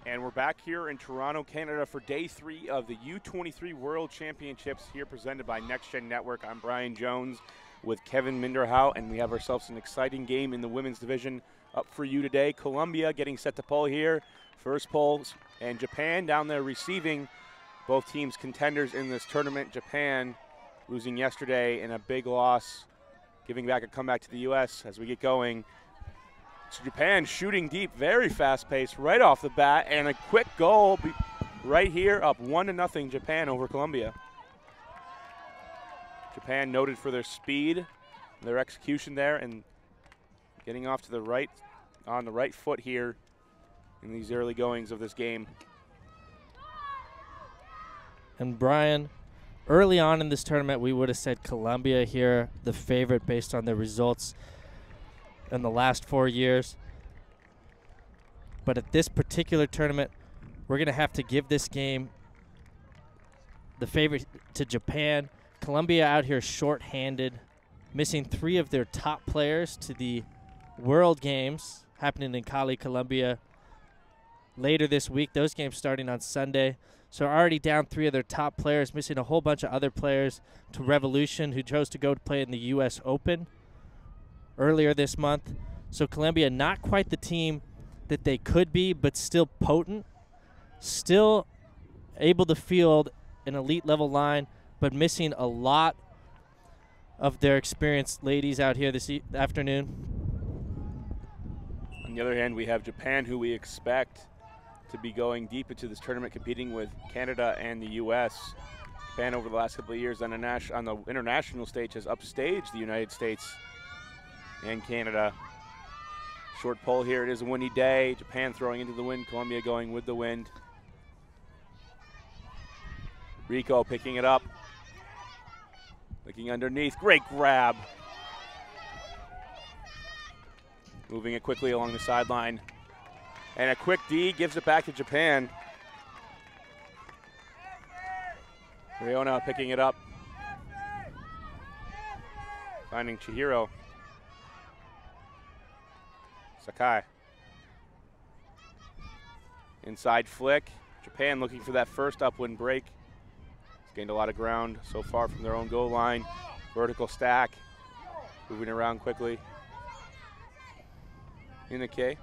And we're back here in Toronto, Canada for day 3 of the U23 World Championships here presented by Next Gen Network. I'm Brian Jones with Kevin Minderhout, and we have ourselves an exciting game in the women's division up for you today. Colombia getting set to pull here. First pulls, and Japan down there receiving. Both teams contenders in this tournament. Japan losing yesterday in a big loss, giving back a comeback to the U.S. as we get going. So Japan shooting deep, very fast pace right off the bat, and a quick goal right here, up 1-0 Japan over Colombia. Japan noted for their speed, their execution there, and getting off to the right, on the right foot here in these early goings of this game. And Brian, early on in this tournament, we would have said Colombia here, the favorite based on their results in the last 4 years. But at this particular tournament, we're going to have to give this game the favorite to Japan. Colombia out here short-handed, missing 3 of their top players to the World Games happening in Cali, Colombia later this week. Those games starting on Sunday. So already down 3 of their top players, missing a whole bunch of other players to Revolution, who chose to go to play in the U.S. Open earlier this month. So Colombia not quite the team that they could be, but still potent, still able to field an elite level line, but missing a lot of their experienced ladies out here this afternoon. On the other hand, we have Japan, who we expect to be going deep into this tournament, competing with Canada and the U.S. Japan over the last couple of years on the international stage has upstaged the United States and Canada. Short pull here. It is a windy day. Japan throwing into the wind. Colombia going with the wind. Rico picking it up. Looking underneath. Great grab. Moving it quickly along the sideline. And a quick D gives it back to Japan. Riona picking it up. Finding Chihiro. Sakai. Inside flick. Japan looking for that first upwind break. It's gained a lot of ground so far from their own goal line. Vertical stack. Moving around quickly. Inake.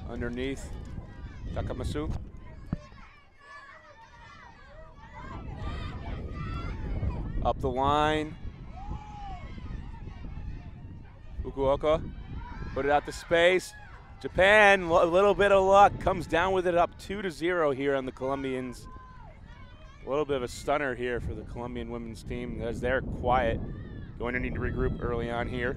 Underneath. Takamasu. Up the line. Fukuoka. Put it out to space. Japan, a little bit of luck, comes down with it up 2-0 here on the Colombians. A little bit of a stunner here for the Colombian women's team as they're quiet. Going to need to regroup early on here.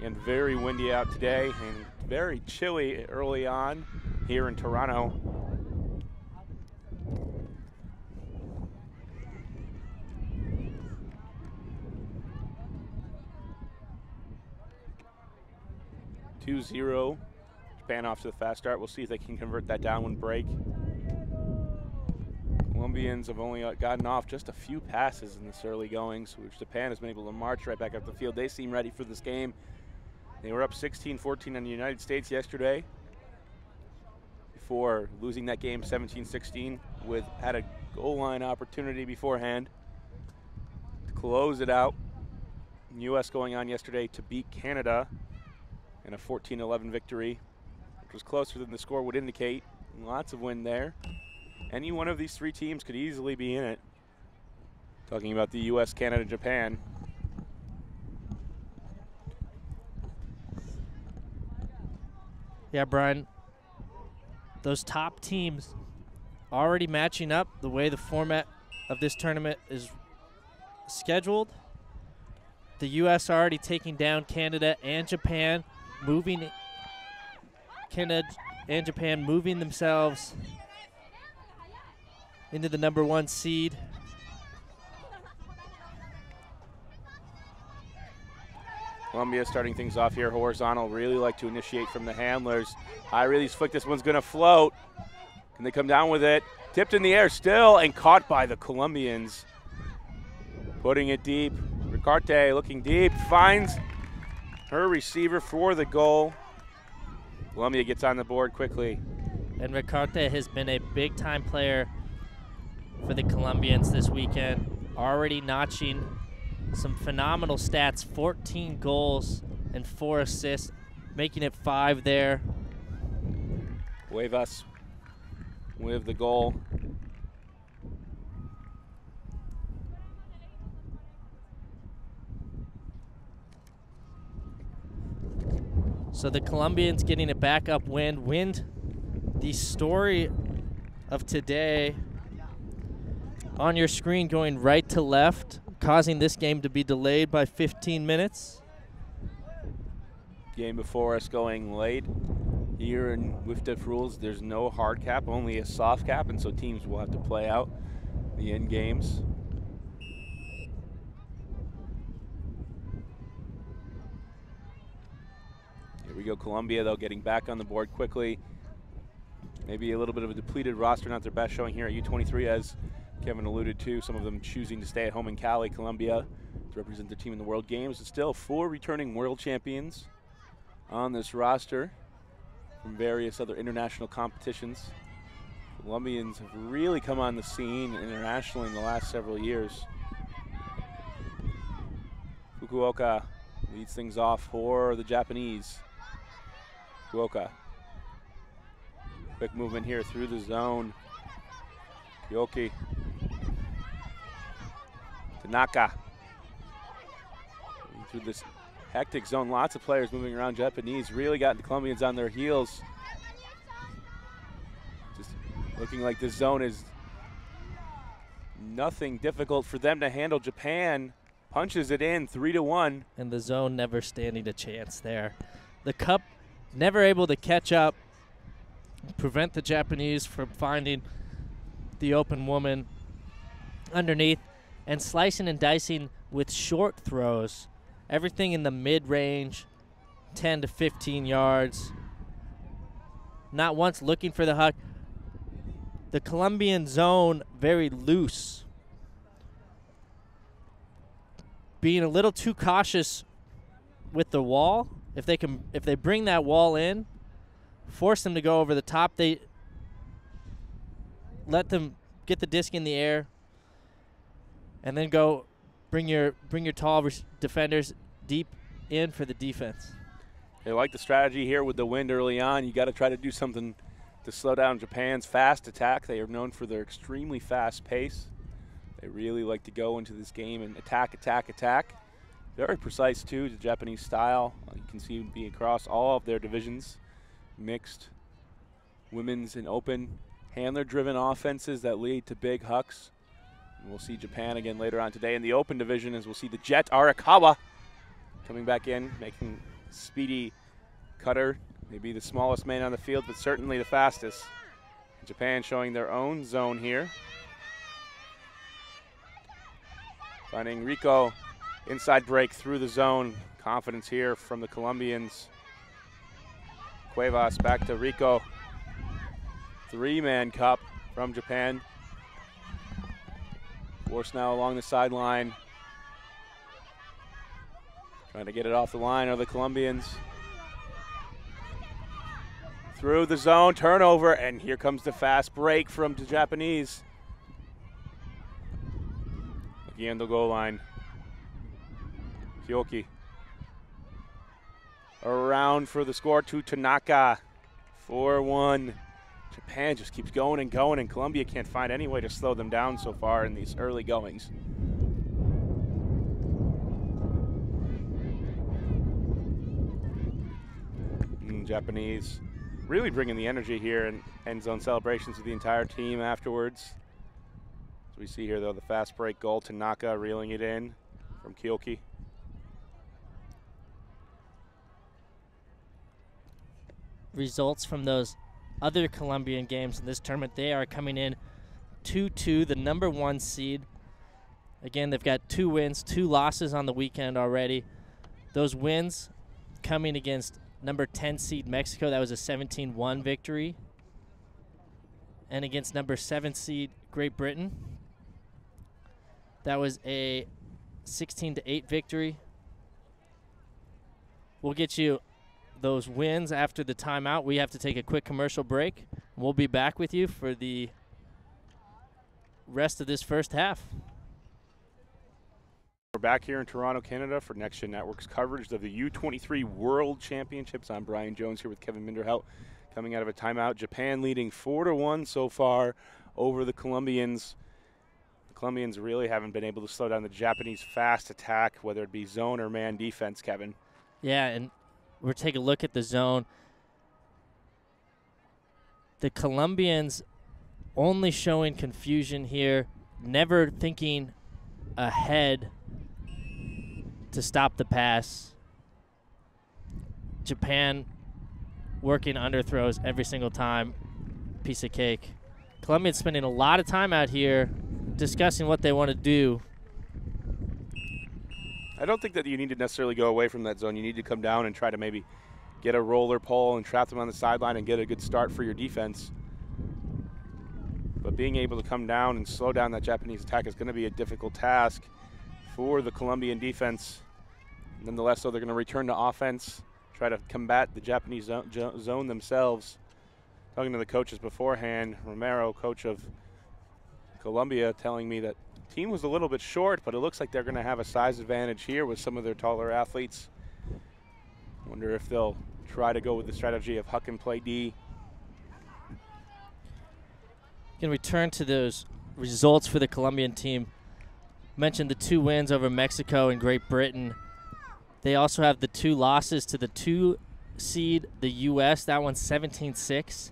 And very windy out today and very chilly early on here in Toronto. Japan off to the fast start. We'll see if they can convert that downwind break. Colombians have only gotten off just a few passes in this early goings, which Japan has been able to march right back up the field. They seem ready for this game. They were up 16-14 on the United States yesterday before losing that game 17-16 had a goal line opportunity beforehand to close it out. U.S. going on yesterday to beat Canada in a 14-11 victory, which was closer than the score would indicate. Lots of wind there. Any one of these 3 teams could easily be in it. Talking about the U.S., Canada, Japan. Yeah, Brian, those top teams already matching up the way the format of this tournament is scheduled. The U.S. already taking down Canada and Japan, moving Canada and Japan moving themselves into the #1 seed. Colombia starting things off here horizontal. Really like to initiate from the handlers. High release flick. This one's going to float. And they come down with it. Tipped in the air still and caught by the Colombians. Putting it deep. Ricarte looking deep. Finds her receiver for the goal. Colombia gets on the board quickly. And Ricarte has been a big-time player for the Colombians this weekend. Already notching some phenomenal stats. 14 goals and 4 assists. Making it 5 there. Cuevas with the goal. So the Colombians getting a backup wind. The story of today on your screen going right to left, causing this game to be delayed by 15 minutes. Game before us going late. Here in WIFDF rules, there's no hard cap, only a soft cap, and so teams will have to play out the end games. Here we go, Colombia, though, getting back on the board quickly. Maybe a little bit of a depleted roster, not their best showing here at U23, as Kevin alluded to, some of them choosing to stay at home in Cali, Colombia, to represent their team in the World Games. But still, 4 returning world champions on this roster from various other international competitions. Colombians have really come on the scene internationally in the last several years. Fukuoka leads things off for the Japanese. Fukuoka. Quick movement here through the zone. Kyoki. Tanaka. Through this hectic zone, lots of players moving around. Japanese really got the Colombians on their heels. Just looking like this zone is nothing difficult for them to handle. Japan punches it in 3-1. And the zone never standing a chance there. The Cup never able to catch up, prevent the Japanese from finding the open woman underneath, and slicing and dicing with short throws. Everything in the mid-range, 10 to 15 yards. Not once looking for the huck. The Colombian zone very loose. Being a little too cautious with the wall. If they bring that wall in, force them to go over the top, they let them get the disc in the air, and then go bring your tall defenders deep in for the defense. They like the strategy here with the wind early on. You got to try to do something to slow down Japan's fast attack. They are known for their extremely fast pace. They really like to go into this game and attack, attack, attack. Very precise too, the Japanese style. You can see it be across all of their divisions. Mixed, women's and open, handler-driven offenses that lead to big hucks. And we'll see Japan again later on today in the open division, as we'll see the Jet Arakawa coming back in, making speedy cutter. Maybe the smallest man on the field, but certainly the fastest. Japan showing their own zone here. Finding Rico, inside break through the zone. Confidence here from the Colombians. Cuevas back to Rico. 3-man cup from Japan. Force now along the sideline. Trying to get it off the line are the Colombians. Through the zone, turnover, and here comes the fast break from the Japanese. Again, the goal line. Kyoki. Around for the score to Tanaka. 4-1. Japan just keeps going and going, and Colombia can't find any way to slow them down so far in these early goings. Japanese really bringing the energy here in end zone celebrations with the entire team afterwards. As we see here, though, the fast break goal, Tanaka reeling it in from Kyoki. Results from those other Colombian games in this tournament, they are coming in 2-2, the number 1 seed. Again, they've got 2 wins, 2 losses on the weekend already. Those wins coming against number 10 seed Mexico. That was a 17-1 victory. and against number 7 seed Great Britain. That was a 16-8 victory. We'll get you those wins after the timeout. We have to take a quick commercial break. We'll be back with you for the rest of this first half. We're back here in Toronto, Canada for Next Gen Network's coverage of the U23 World Championships. I'm Brian Jones here with Kevin Minderhout. Coming out of a timeout, Japan leading 4-1 so far over the Colombians. The Colombians really haven't been able to slow down the Japanese fast attack, whether it be zone or man defense, Kevin. Yeah, and we'll take a look at the zone. The Colombians only showing confusion here, never thinking ahead to stop the pass. Japan working underthrows every single time. Piece of cake. Colombians spending a lot of time out here discussing what they want to do. I don't think that you need to necessarily go away from that zone. You need to come down and try to maybe get a roller pole and trap them on the sideline and get a good start for your defense. But being able to come down and slow down that Japanese attack is going to be a difficult task for the Colombian defense. Nonetheless, though, they're going to return to offense, try to combat the Japanese zone themselves. Talking to the coaches beforehand, Romero, coach of Colombia, telling me that the team was a little bit short, but it looks like they're going to have a size advantage here with some of their taller athletes. Wonder if they'll try to go with the strategy of huck and play D. Can return to those results for the Colombian team. Mentioned the 2 wins over Mexico and Great Britain. They also have the 2 losses to the 2 seed, the U.S. That one's 17-6.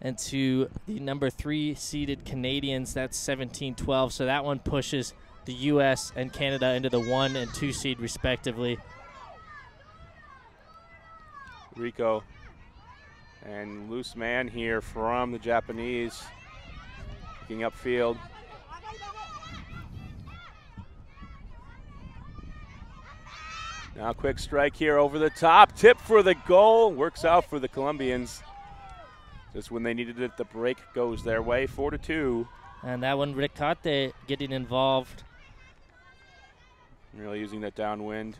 And to the number 3 seeded Canadians, that's 17-12. So that one pushes the U.S. and Canada into the 1 and 2 seed respectively. Rico and loose man here from the Japanese. Looking upfield. Now quick strike here over the top. Tip for the goal. Works out for the Colombians. Just when they needed it, the break goes their way, 4-2. And that one, Ricarte getting involved. Really using that downwind.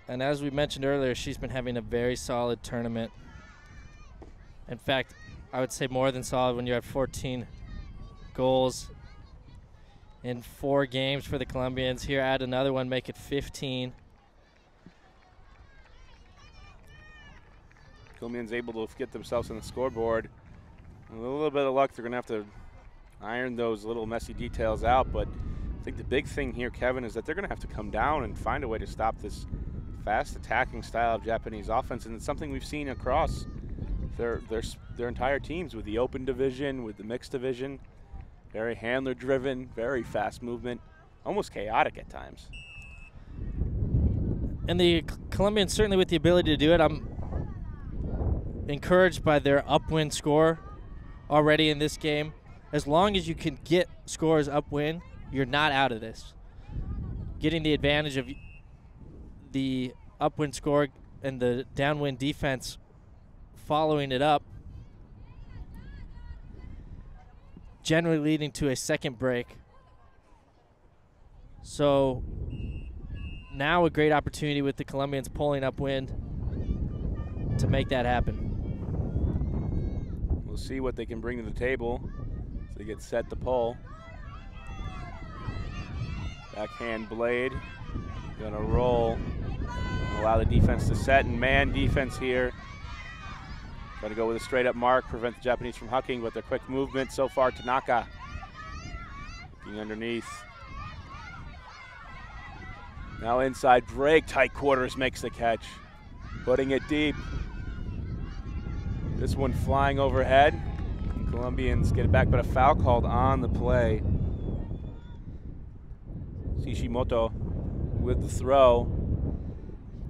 And as we mentioned earlier, she's been having a very solid tournament. In fact, I would say more than solid when you're at 14 goals in 4 games for the Colombians. Here, add another one, make it 15. Colombians able to get themselves on the scoreboard. With a little bit of luck, they're going to have to iron those little messy details out. But I think the big thing here, Kevin, is that they're going to have to come down and find a way to stop this fast attacking style of Japanese offense. And it's something we've seen across their entire teams with the open division, with the mixed division. Very handler-driven, very fast movement, almost chaotic at times. And the Colombians certainly with the ability to do it. I'm encouraged by their upwind score already in this game. As long as you can get scores upwind, you're not out of this. Getting the advantage of the upwind score and the downwind defense following it up, generally leading to a second break. So now a great opportunity with the Colombians pulling upwind to make that happen. We'll see what they can bring to the table as they get set to pull. Backhand blade, gonna roll. Allow the defense to set, and man defense here. Try to go with a straight up mark, prevent the Japanese from hucking, but their quick movement so far, Tanaka. Looking underneath. Now inside break, tight quarters makes the catch. Putting it deep. This one flying overhead. And Colombians get it back, but a foul called on the play. Kishimoto with the throw.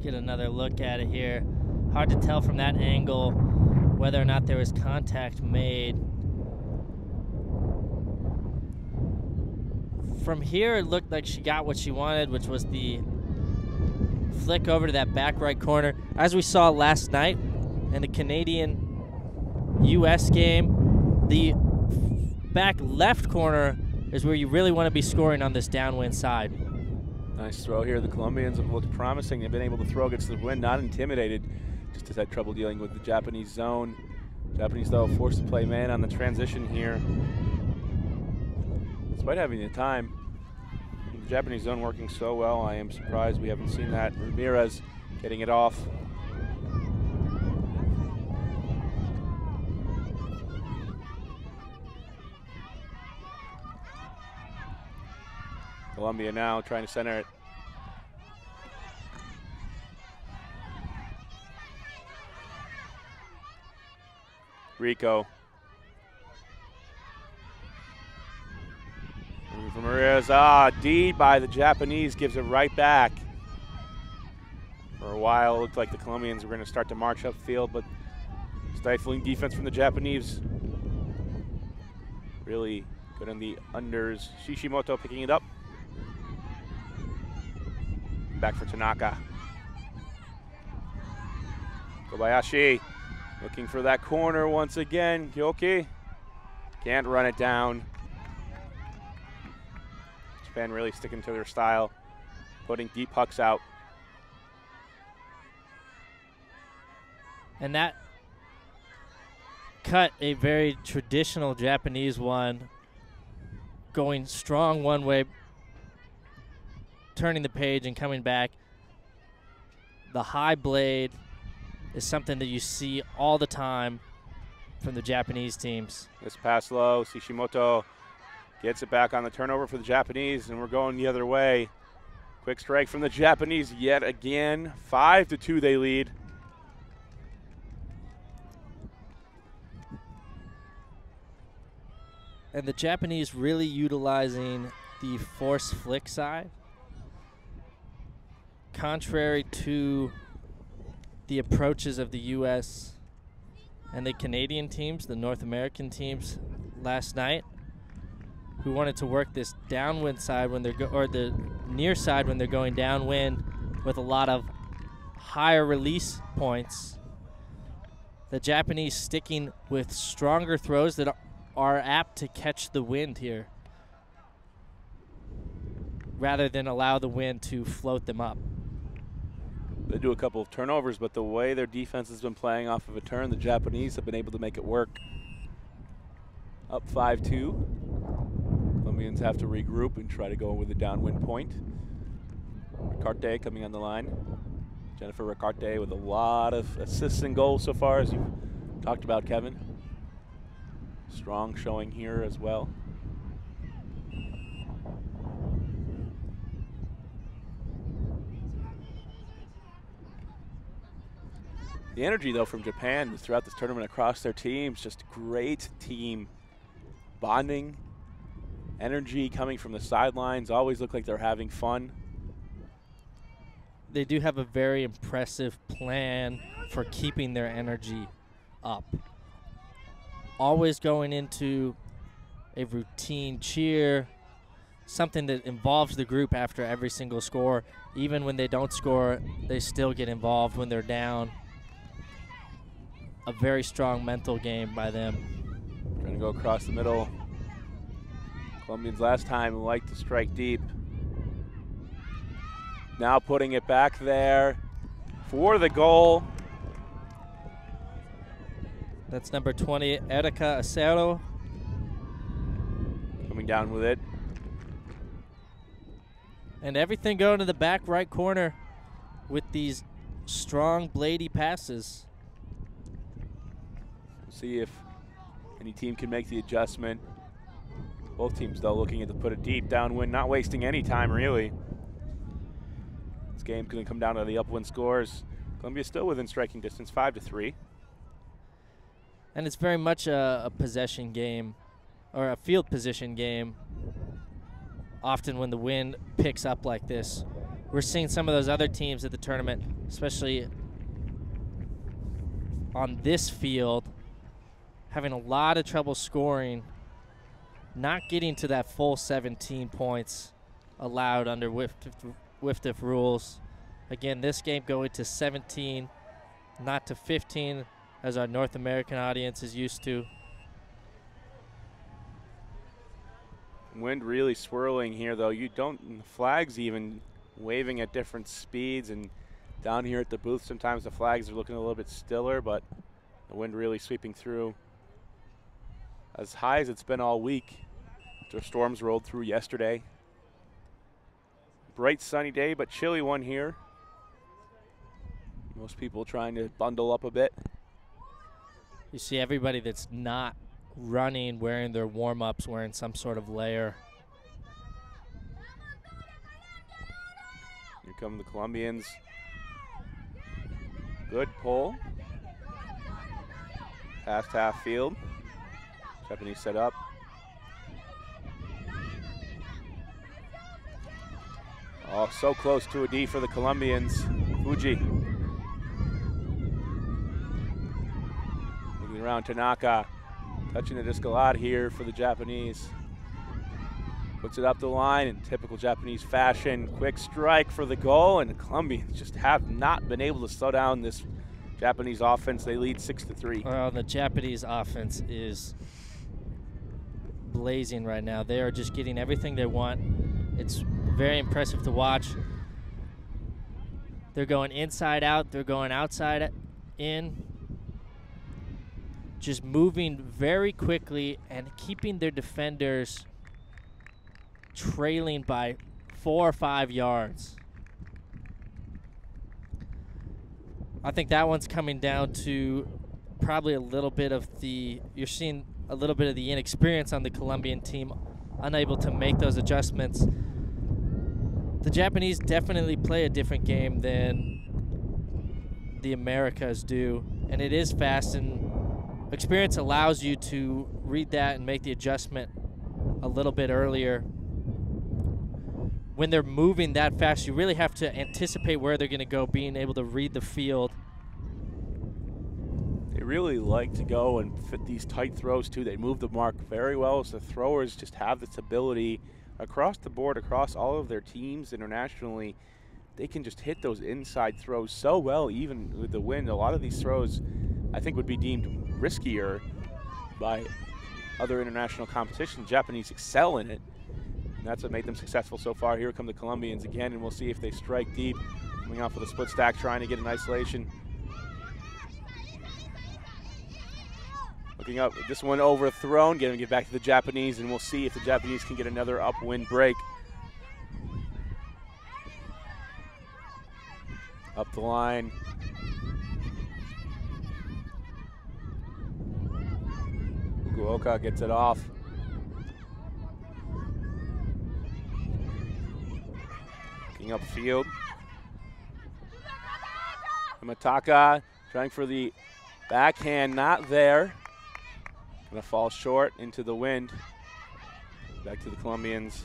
Get another look at it here. Hard to tell from that angle whether or not there was contact made. From here, it looked like she got what she wanted, which was the flick over to that back right corner. As we saw last night in the Canadian-U.S. game, the back left corner is where you really want to be scoring on this downwind side. Nice throw here. The Colombians have looked promising. They've been able to throw against the wind, not intimidated. Just has had trouble dealing with the Japanese zone. Japanese, though, forced to play man on the transition here. Despite having the time, the Japanese zone working so well, I am surprised we haven't seen that. Ramirez getting it off. Colombia now trying to center it. Rico. From Ramirez. D by the Japanese gives it right back. For a while, it looked like the Colombians were going to start to march upfield, but stifling defense from the Japanese. Really good on the unders. Shishimoto picking it up. Back for Tanaka. Kobayashi looking for that corner once again. Gyoki can't run it down. Japan really sticking to their style, putting deep pucks out. And that cut a very traditional Japanese one, going strong one way, turning the page and coming back. The high blade is something that you see all the time from the Japanese teams. This pass low, Shishimoto gets it back on the turnover for the Japanese, and we're going the other way. Quick strike from the Japanese yet again. 5-2 they lead. And the Japanese really utilizing the force flick side. Contrary to the approaches of the U.S. and the Canadian teams, the North American teams last night, who wanted to work this downwind side when they're or the near side when they're going downwind with a lot of higher release points. The Japanese sticking with stronger throws that are apt to catch the wind here, rather than allow the wind to float them up. They do a couple of turnovers, but the way their defense has been playing off of a turn, the Japanese have been able to make it work. Up 5-2. Colombians have to regroup and try to go with a downwind point. Ricarte coming on the line. Jennifer Ricarte with a lot of assists and goals so far, as you talked about, Kevin. Strong showing here as well. The energy, though, from Japan throughout this tournament across their teams, just great team bonding. Energy coming from the sidelines, always look like they're having fun. They do have a very impressive plan for keeping their energy up. Always going into a routine cheer, something that involves the group after every single score. Even when they don't score, they still get involved when they're down. A very strong mental game by them. Trying to go across the middle. Colombians last time liked to strike deep. Now putting it back there for the goal. That's number 20, Erika Acero. Coming down with it. And everything going to the back right corner with these strong, bladey passes. See if any team can make the adjustment. Both teams, though, looking to put it deep downwind, not wasting any time, really. This game's going to come down to the upwind scores. Colombia still within striking distance, 5-3. And it's very much a possession game, or a field position game. Often when the wind picks up like this, we're seeing some of those other teams at the tournament, especially on this field, having a lot of trouble scoring, not getting to that full 17 points allowed under WIFTF rules. Again, this game going to 17, not to 15, as our North American audience is used to. Wind really swirling here, though. You don't, the flags even waving at different speeds, and down here at the booth sometimes the flags are looking a little bit stiller, but the wind really sweeping through as high as it's been all week. The storms rolled through yesterday. Bright sunny day, but chilly one here. Most people trying to bundle up a bit. You see everybody that's not running, wearing their warm-ups, wearing some sort of layer. Here come the Colombians. Good pull. Past half field. Japanese set up. Oh, so close to a D for the Colombians. Fuji. Moving around Tanaka. Touching the disc a lot here for the Japanese. Puts it up the line in typical Japanese fashion. Quick strike for the goal, and the Colombians just have not been able to slow down this Japanese offense. They lead 6-3. Well, the Japanese offense is blazing right now. They are just getting everything they want. It's very impressive to watch. They're going inside out. They're going outside in. Just moving very quickly and keeping their defenders trailing by 4 or 5 yards. I think that one's coming down to probably a little bit of you're seeing a little bit of the inexperience on the Colombian team, unable to make those adjustments. The Japanese definitely play a different game than the Americas do, and it is fast, and experience allows you to read that and make the adjustment a little bit earlier. When they're moving that fast, you really have to anticipate where they're going to go, being able to read the field. They really like to go and fit these tight throws, too. They move the mark very well, so the throwers just have this ability across the board, across all of their teams internationally. They can just hit those inside throws so well, even with the wind. A lot of these throws, I think, would be deemed riskier by other international competition. The Japanese excel in it, and that's what made them successful so far. Here come the Colombians again, and we'll see if they strike deep. Coming off with a split stack, trying to get an isolation. Looking up, this one overthrown, getting it back to the Japanese, and we'll see if the Japanese can get another upwind break. Up the line. Fukuoka gets it off. Looking upfield. Mataka trying for the backhand, not there. Gonna fall short into the wind. Back to the Colombians.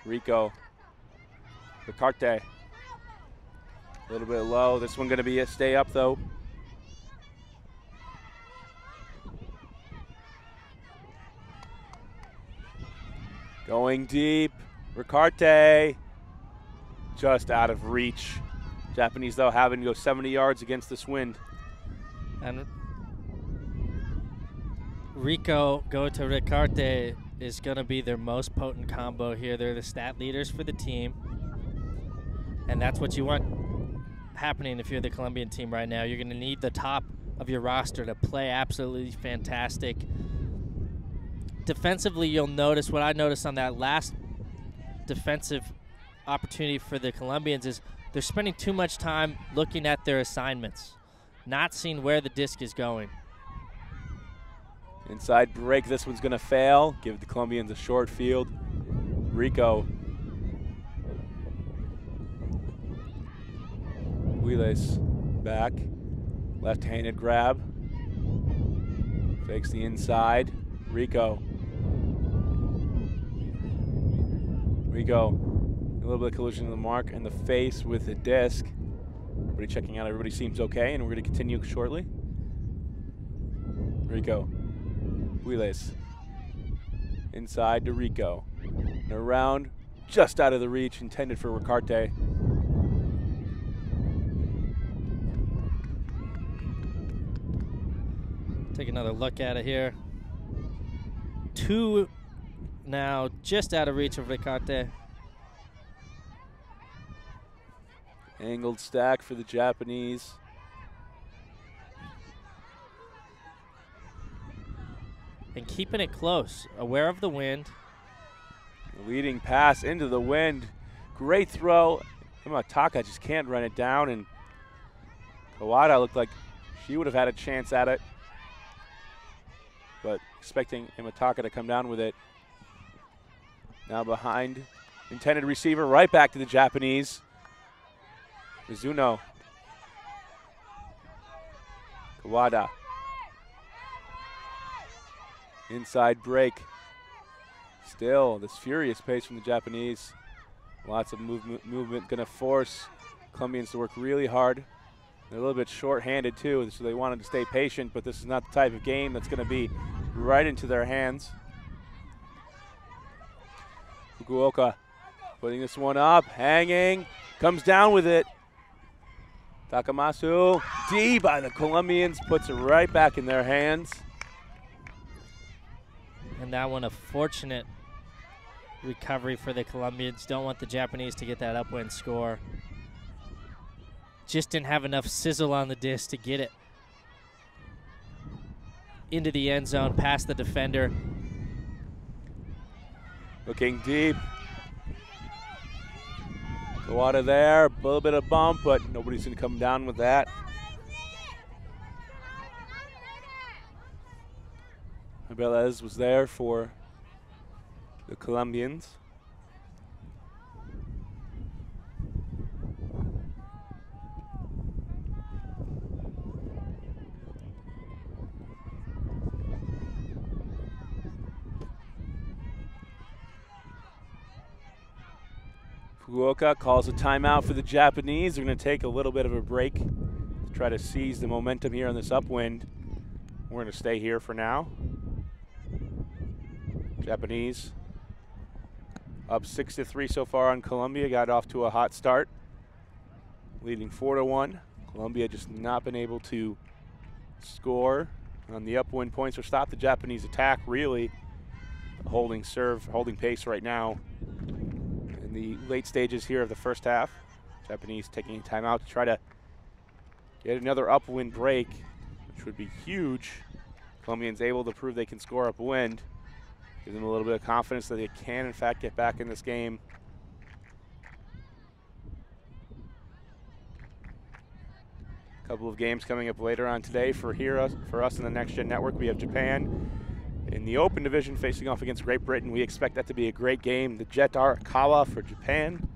Rico. Ricarte. A little bit low. This one gonna be a stay up though. Going deep. Ricarte. Just out of reach. Japanese, though, having to go 70 yards against this wind. And Rico going to Ricarte is going to be their most potent combo here. They're the stat leaders for the team. And that's what you want happening if you're the Colombian team right now. You're going to need the top of your roster to play absolutely fantastic. Defensively, you'll notice what I noticed on that last defensive opportunity for the Colombians is they're spending too much time looking at their assignments, not seeing where the disc is going. Inside break, this one's gonna fail. Give the Colombians a short field. Rico. Huiles back, left-handed grab. Fakes the inside. Rico. Rico, a little bit of collision in the mark and the face with the disc. Everybody checking out, everybody seems okay, and we're gonna continue shortly. Rico, Huiles, inside to Rico. And around, just out of the reach, intended for Take another look at it here. 2 now, just out of reach of Ricarte. Angled stack for the Japanese. And keeping it close, aware of the wind. Leading pass into the wind. Great throw. Imataka just can't run it down, and Kawada looked like she would have had a chance at it. But expecting Imataka to come down with it. Now behind. Intended receiver right back to the Japanese. Mizuno. Kawada. Inside break. Still, this furious pace from the Japanese. Lots of movement going to force Colombians to work really hard. They're a little bit short-handed too, so they wanted to stay patient, but this is not the type of game that's going to be right into their hands. Fukuoka putting this one up, hanging, comes down with it. Takamasu, D by the Colombians, puts it right back in their hands. And that one a fortunate recovery for the Colombians. Don't want the Japanese to get that upwind score. Just didn't have enough sizzle on the disc to get it into the end zone, past the defender. Looking deep. Kawada there, a little bit of bump, but nobody's going to come down with that. Abelez was there for the Colombians. Fukuoka calls a timeout for the Japanese. They're going to take a little bit of a break to try to seize the momentum here on this upwind. We're going to stay here for now. Japanese up 6-3 so far on Colombia. Got off to a hot start, leading 4-1. Colombia just not been able to score on the upwind points or stop the Japanese attack. Really holding pace right now in the late stages here of the first half. Japanese taking time out to try to get another upwind break, which would be huge. Colombians able to prove they can score upwind. Give them a little bit of confidence that they can, in fact, get back in this game. A couple of games coming up later on today for us in the Next Gen Network. We have Japan in the Open Division facing off against Great Britain. We expect that to be a great game. The Jet Arakawa for Japan.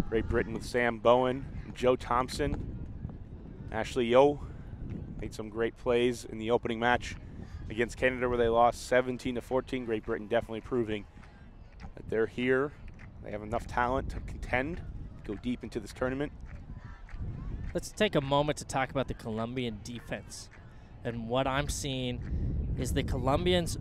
Great Britain with Sam Bowen, Joe Thompson, Ashley Yo made some great plays in the opening match against Canada where they lost 17-14. Great Britain definitely proving that they're here. They have enough talent to contend, go deep into this tournament. Let's take a moment to talk about the Colombian defense. And what I'm seeing is the Colombians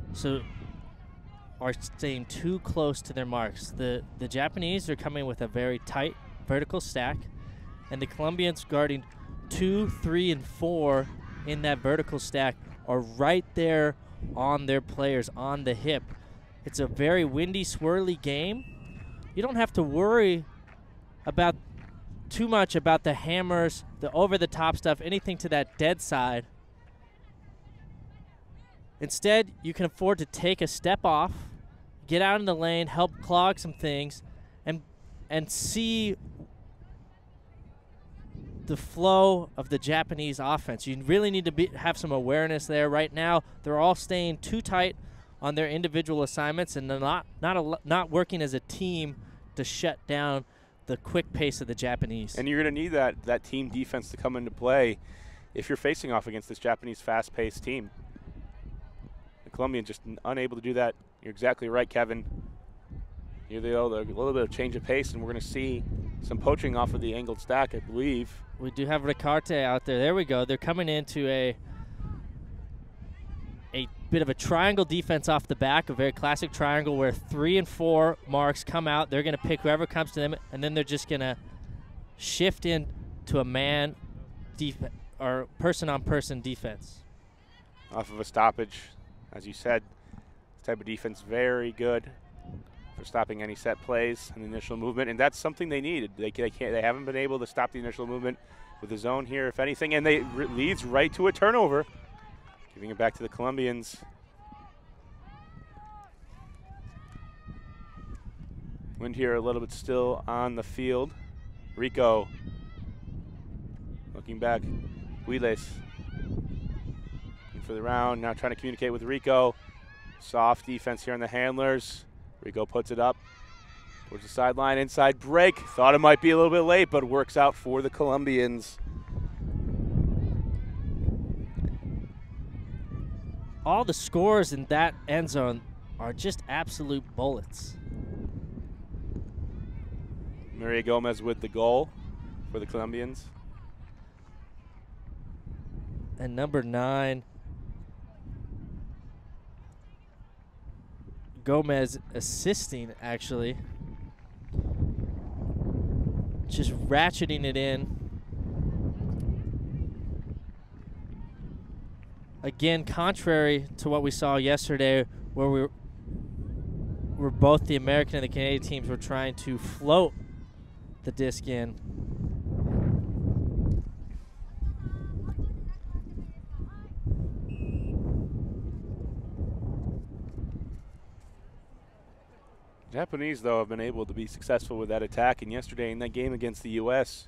are staying too close to their marks. The Japanese are coming with a very tight vertical stack, and the Colombians guarding 2, 3, and 4 in that vertical stack are right there on their players, on the hip. It's a very windy, swirly game. You don't have to worry about too much about the hammers, the over-the-top stuff, anything to that dead side. Instead, you can afford to take a step off, get out in the lane, help clog some things, and see the flow of the Japanese offense. You really need to have some awareness there. Right now, they're all staying too tight on their individual assignments, and they're not working as a team to shut down the quick pace of the Japanese. And you're going to need that team defense to come into play if you're facing off against this Japanese fast-paced team. The Colombians just unable to do that. You're exactly right, Kevin. Here they go, a little bit of change of pace, and we're going to see some poaching off of the angled stack, I believe. We do have Ricarte out there. There we go. They're coming into a bit of a triangle defense off the back, a very classic triangle where 3 and 4 marks come out. They're going to pick whoever comes to them, and then they're just going to shift into a man defense or person-on-person defense. off of a stoppage. As you said, this type of defense very good for stopping any set plays and initial movement, and that's something they needed. They haven't been able to stop the initial movement with the zone here, if anything, and they leads right to a turnover, giving it back to the Colombians. Wind here a little bit still on the field. Rico looking back. Huiles for the round, now trying to communicate with Rico. Soft defense here on the handlers. Rico puts it up towards the sideline, inside break. Thought it might be a little bit late, but works out for the Colombians. All the scores in that end zone are just absolute bullets. Maria Gomez with the goal for the Colombians. And number 9, Gomez assisting, actually. Just ratcheting it in. Again, contrary to what we saw yesterday, where both the American and the Canadian teams were trying to float the disc in. Japanese, though, have been able to be successful with that attack, and yesterday in that game against the U.S.,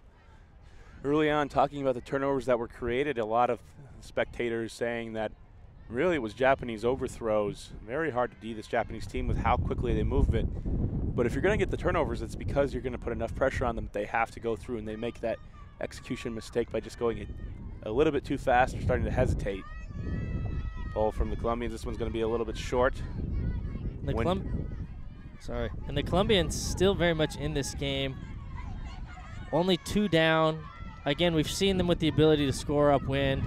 early on talking about the turnovers that were created, a lot of spectators saying that really it was Japanese overthrows. Very hard to D this Japanese team with how quickly they move it. But if you're going to get the turnovers, it's because you're going to put enough pressure on them that they have to go through, and they make that execution mistake by just going a little bit too fast or starting to hesitate. Ball from the Colombians. This one's going to be a little bit short. And the Colombians still very much in this game. Only 2 down. Again, we've seen them with the ability to score upwind.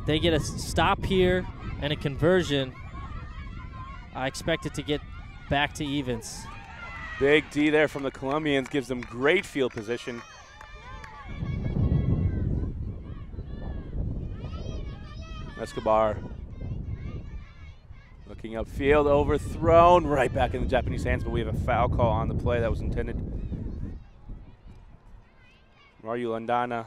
They get a stop here and a conversion. I expect it to get back to evens. Big D there from the Colombians gives them great field position. Escobar looking upfield, overthrown, right back in the Japanese hands, but we have a foul call on the play that was intended. Mario Landana.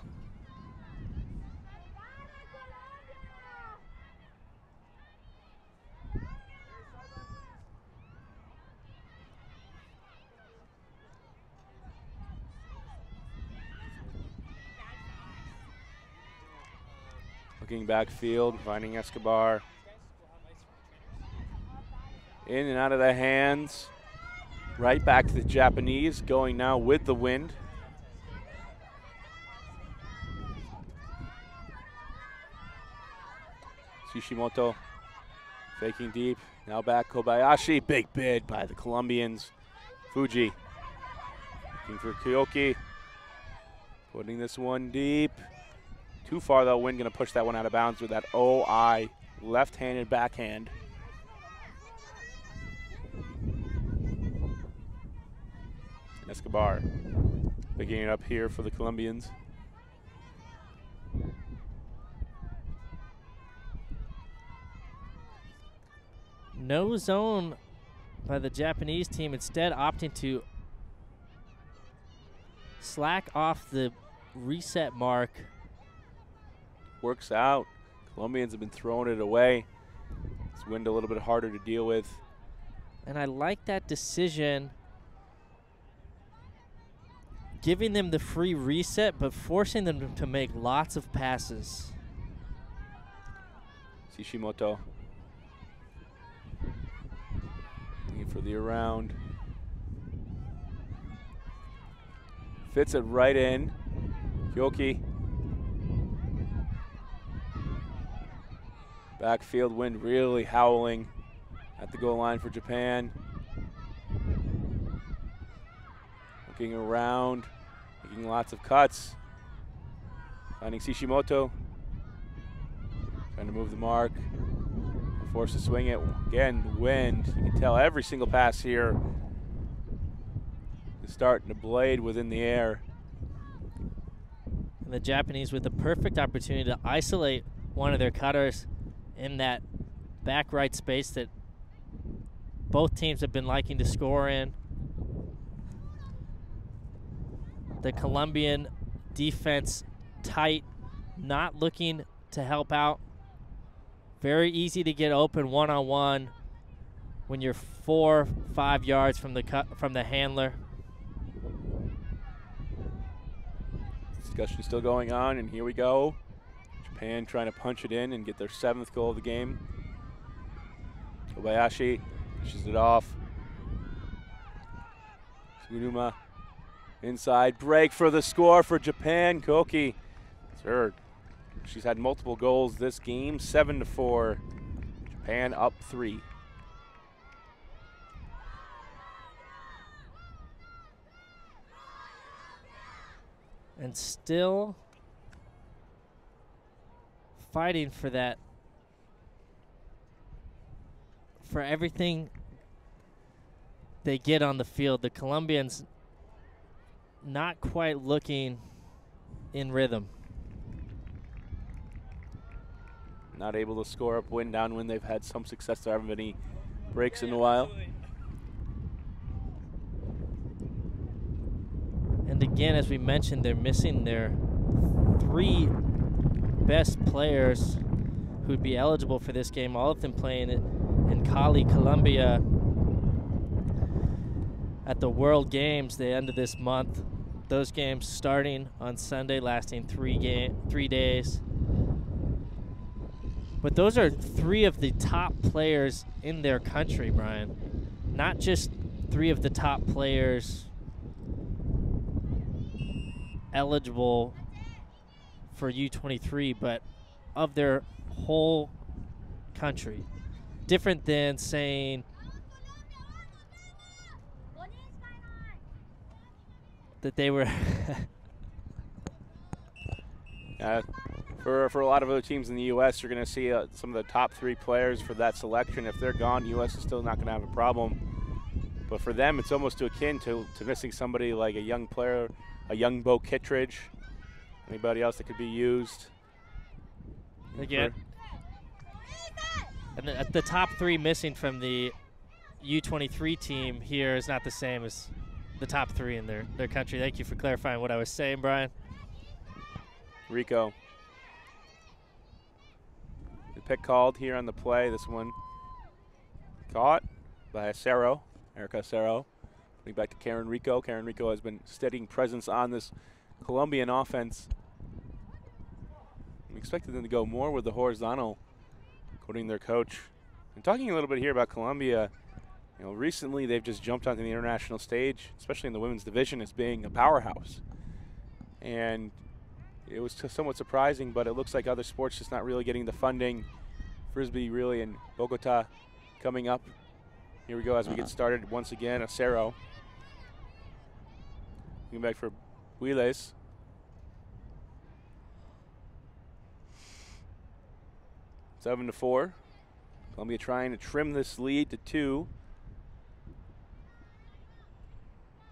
Looking backfield, finding Escobar. In and out of the hands. Right back to the Japanese, going now with the wind. Kishimoto faking deep. Now back Kobayashi. Big bid by the Colombians. Fuji looking for Kyoki. Putting this one deep. Too far though. Wind going to push that one out of bounds with that OI left-handed backhand. Escobar picking it up here for the Colombians. No zone by the Japanese team, instead opting to slack off the reset mark. Works out. Colombians have been throwing it away. This wind a little bit harder to deal with. And I like that decision, giving them the free reset, but forcing them to make lots of passes. Kishimoto looking for the around. Fits it right in. Kyoki. Backfield wind really howling at the goal line for Japan. Looking around, making lots of cuts. Finding Kishimoto. Trying to move the mark. Forced to swing it. Again, wind. You can tell every single pass here is starting to blade within the air. And the Japanese with the perfect opportunity to isolate one of their cutters in that back right space that both teams have been liking to score in. The Colombian defense tight, not looking to help out. Very easy to get open one-on-one when you're 4-5 yards from the handler. Discussion still going on, and here we go. Japan trying to punch it in and get their 7th goal of the game. Kobayashi pushes it off. Tsunuma inside, break for the score for Japan. Koki, third. She's had multiple goals this game, 7-4. Japan up 3. And still fighting for that, for everything they get on the field. The Colombians not quite looking in rhythm. Not able to score up win, down win. They've had some success. There haven't been any breaks in a while. And again, as we mentioned, they're missing their 3 best players who'd be eligible for this game, all of them playing in Cali, Colombia at the World Games the end of this month. Those games starting on Sunday, lasting 3 days. But those are 3 of the top players in their country, Brian. Not just 3 of the top players eligible for U23, but of their whole country. Different than saying that they were for a lot of other teams in the U.S., you're going to see some of the top 3 players for that selection. If they're gone, U.S. is still not going to have a problem. But for them, it's almost akin to missing somebody like a young player, a young Bo Kittredge, anybody else that could be used. Again, and the top 3 missing from the U23 team here is not the same as the top 3 in their country. Thank you for clarifying what I was saying, Brian. Rico. The pick called here on the play. This one caught by Acero, Erica Acero. Coming back to Karen Rico. Karen Rico has been steadying presence on this Colombian offense. We expected them to go more with the horizontal, according to their coach. And talking a little bit here about Colombia, you know, recently they've just jumped onto the international stage, especially in the women's division, as being a powerhouse. And it was somewhat surprising, but it looks like other sports just not really getting the funding. Frisbee really in Bogota coming up. Here we go as we get started once again. Acero. Coming back for Huiles. 7-4. Colombia trying to trim this lead to 2.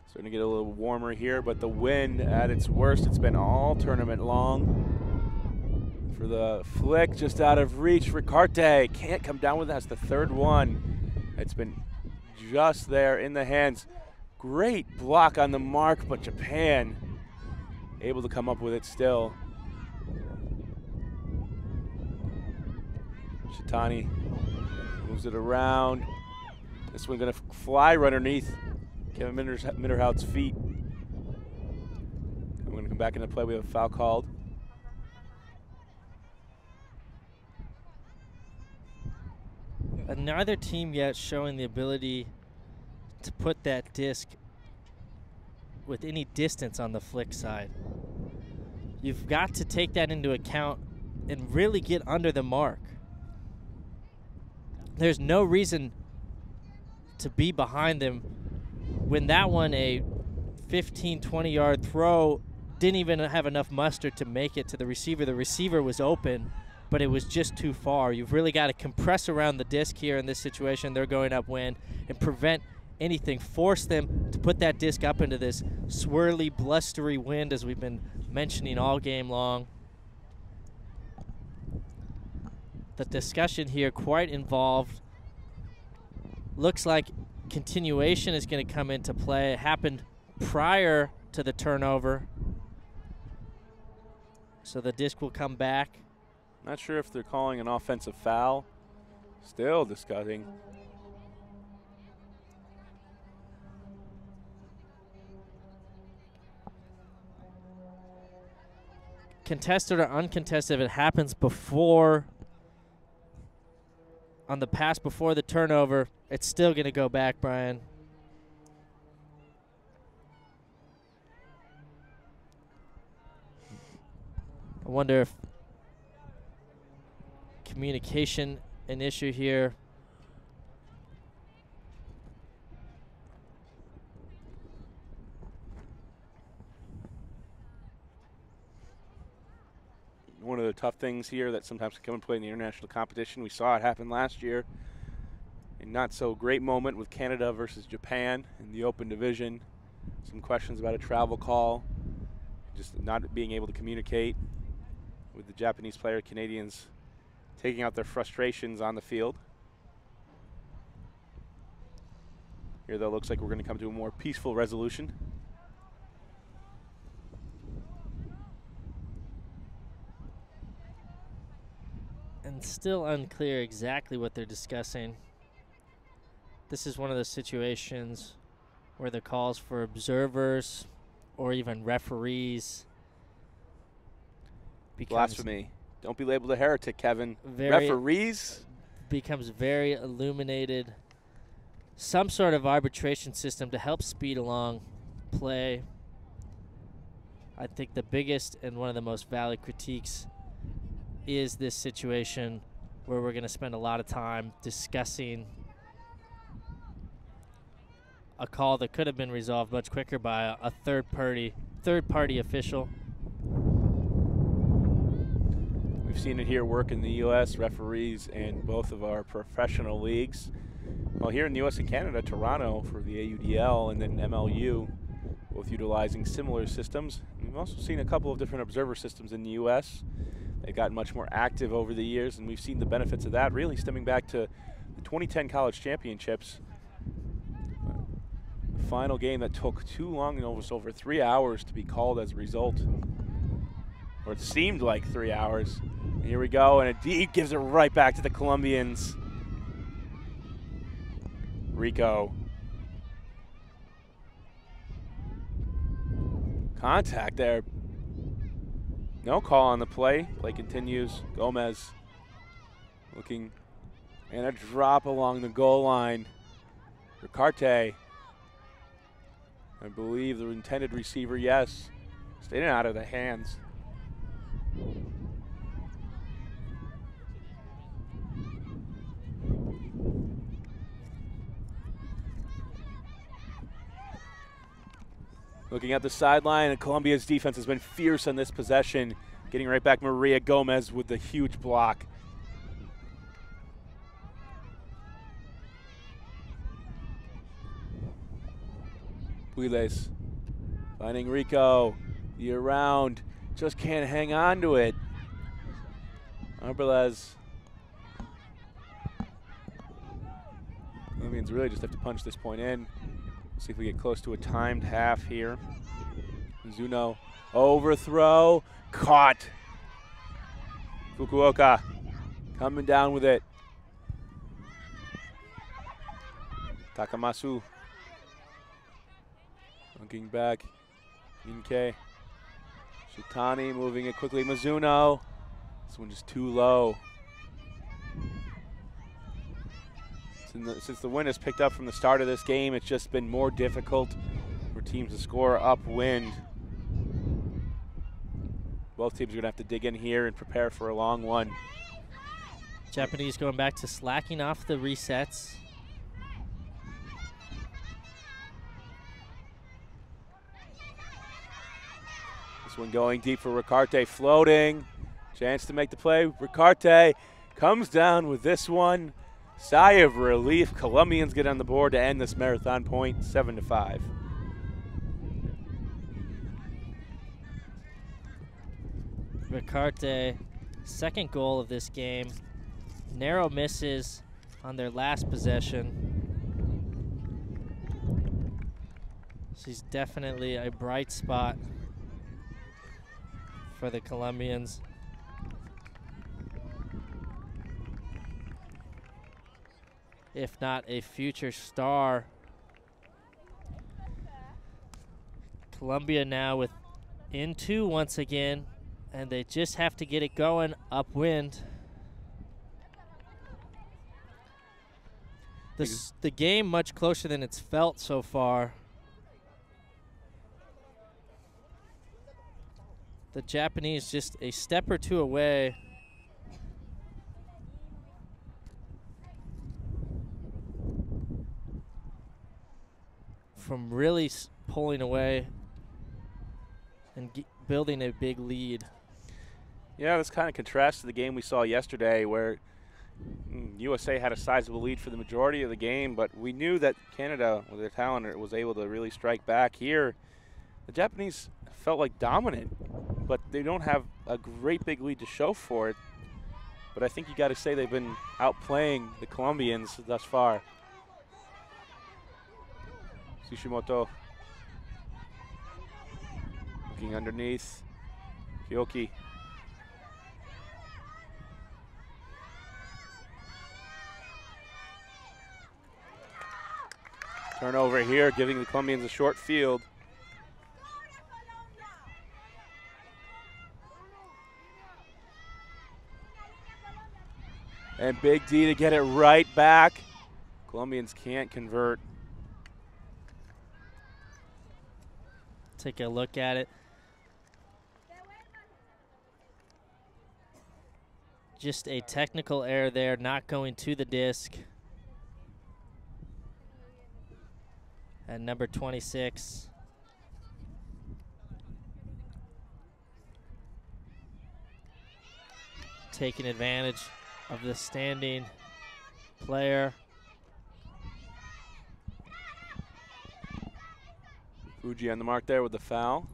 Starting to get a little warmer here, but the wind at its worst. It's been all tournament long. For the flick, just out of reach. Ricarte can't come down with that. That's the 3rd one. It's been just there in the hands. Great block on the mark, but Japan able to come up with it still. Shitani moves it around. This one gonna fly right underneath Kevin Minderhout's feet. We're gonna come back into play. We have a foul called. Neither team yet showing the ability to put that disc with any distance on the flick side. You've got to take that into account and really get under the mark. There's no reason to be behind them when that one, a 15, 20-yard throw, didn't even have enough muster to make it to the receiver. The receiver was open, but it was just too far. You've really got to compress around the disc here in this situation. They're going upwind and prevent anything. Force them to put that disc up into this swirly, blustery wind, as we've been mentioning all game long. the discussion here quite involved. Looks like continuation is going to come into play. It happened prior to the turnover, so the disc will come back. Not sure if they're calling an offensive foul. Still discussing. Contested or uncontested, if it happens before, on the pass before the turnover, it's still going to go back, Brian. I wonder if communication an issue here. One of the tough things here that sometimes can come and play in the international competition. We saw it happen last year. A not so great moment with Canada versus Japan in the open division. Some questions about a travel call, just not being able to communicate with the Japanese player. Canadians taking out their frustrations on the field. Here, though, looks like we're going to come to a more peaceful resolution. And still unclear exactly what they're discussing. This is one of those situations where the calls for observers or even referees Blasphemy. Don't be labeled a heretic, Kevin. Referees? Becomes very illuminated. Some sort of arbitration system to help speed along play. I think the biggest and one of the most valid critiques is this situation where we're going to spend a lot of time discussing a call that could have been resolved much quicker by a third party official. We've seen it here work in the U.S., referees in both of our professional leagues. Well, here in the U.S. and Canada, Toronto for the AUDL and then MLU, both utilizing similar systems. We've also seen a couple of different observer systems in the U.S. They've gotten much more active over the years, and we've seen the benefits of that really stemming back to the 2010 college championships. The final game that took too long, and almost over 3 hours to be called as a result. Or it seemed like 3 hours. And here we go, and it gives it right back to the Colombians. Rico. Contact there. No call on the play. Play continues. Gomez looking, and a drop along the goal line. Ricarte, I believe the intended receiver, yes. Stayed out of the hands. Looking at the sideline, and Colombia's defense has been fierce on this possession. Getting right back, Maria Gomez with the huge block. Puiles finding Rico. The around, just can't hang on to it. Arbeles. Colombians really just have to punch this point in. See if we get close to a timed half here. Zuno, overthrow, caught. Fukuoka coming down with it. Takamasu looking back. Inke. Shitani moving it quickly. Mizuno. This one just too low. Since the wind has picked up from the start of this game, it's just been more difficult for teams to score upwind. Both teams are going to have to dig in here and prepare for a long one. Japanese going back to slacking off the resets. This one going deep for Ricarte, floating. Chance to make the play. Ricarte comes down with this one. Sigh of relief. Colombians get on the board to end this marathon point, 7-5. Ricarte, second goal of this game. Narrow misses on their last possession. She's definitely a bright spot for the Colombians. If not a future star. Colombia now within 2 once again, and they just have to get it going upwind. The game much closer than it's felt so far. The Japanese just a step or two away. From really pulling away and building a big lead. Yeah, this kind of contrasts to the game we saw yesterday where USA had a sizable lead for the majority of the game, but we knew that Canada, with their talent, was able to really strike back. Here, the Japanese felt like dominant, but they don't have a great big lead to show for it. But I think you got to say they've been outplaying the Colombians thus far. Tsushimoto looking underneath. Kyoki. Turnover here, giving the Colombians a short field. And Big D to get it right back. Colombians can't convert. Take a look at it. Just a technical error there, not going to the disc. And number 26. Taking advantage of the standing player. Fuji on the mark there with the foul.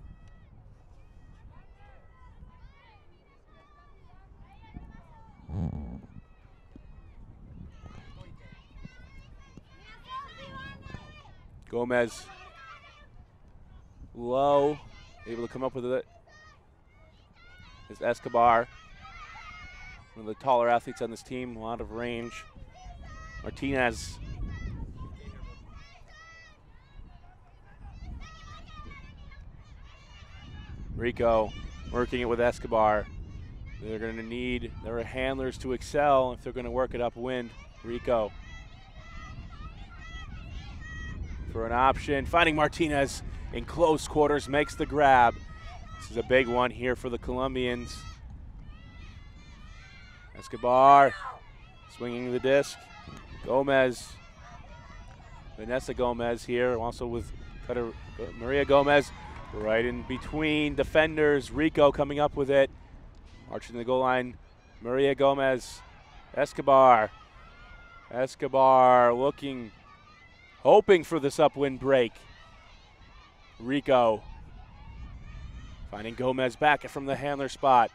Gomez low, able to come up with it. Is Escobar, one of the taller athletes on this team, a lot of range. Martinez. Rico working it with Escobar. They're going to need their handlers to excel if they're going to work it upwind. Rico for an option, finding Martinez in close quarters, makes the grab. This is a big one here for the Colombians. Escobar swinging the disc. Gomez, Vanessa Gomez here, also with Maria Gomez, right in between defenders. Rico coming up with it, marching the goal line. Maria Gomez, Escobar looking, hoping for this upwind break. Rico finding Gomez back from the handler spot.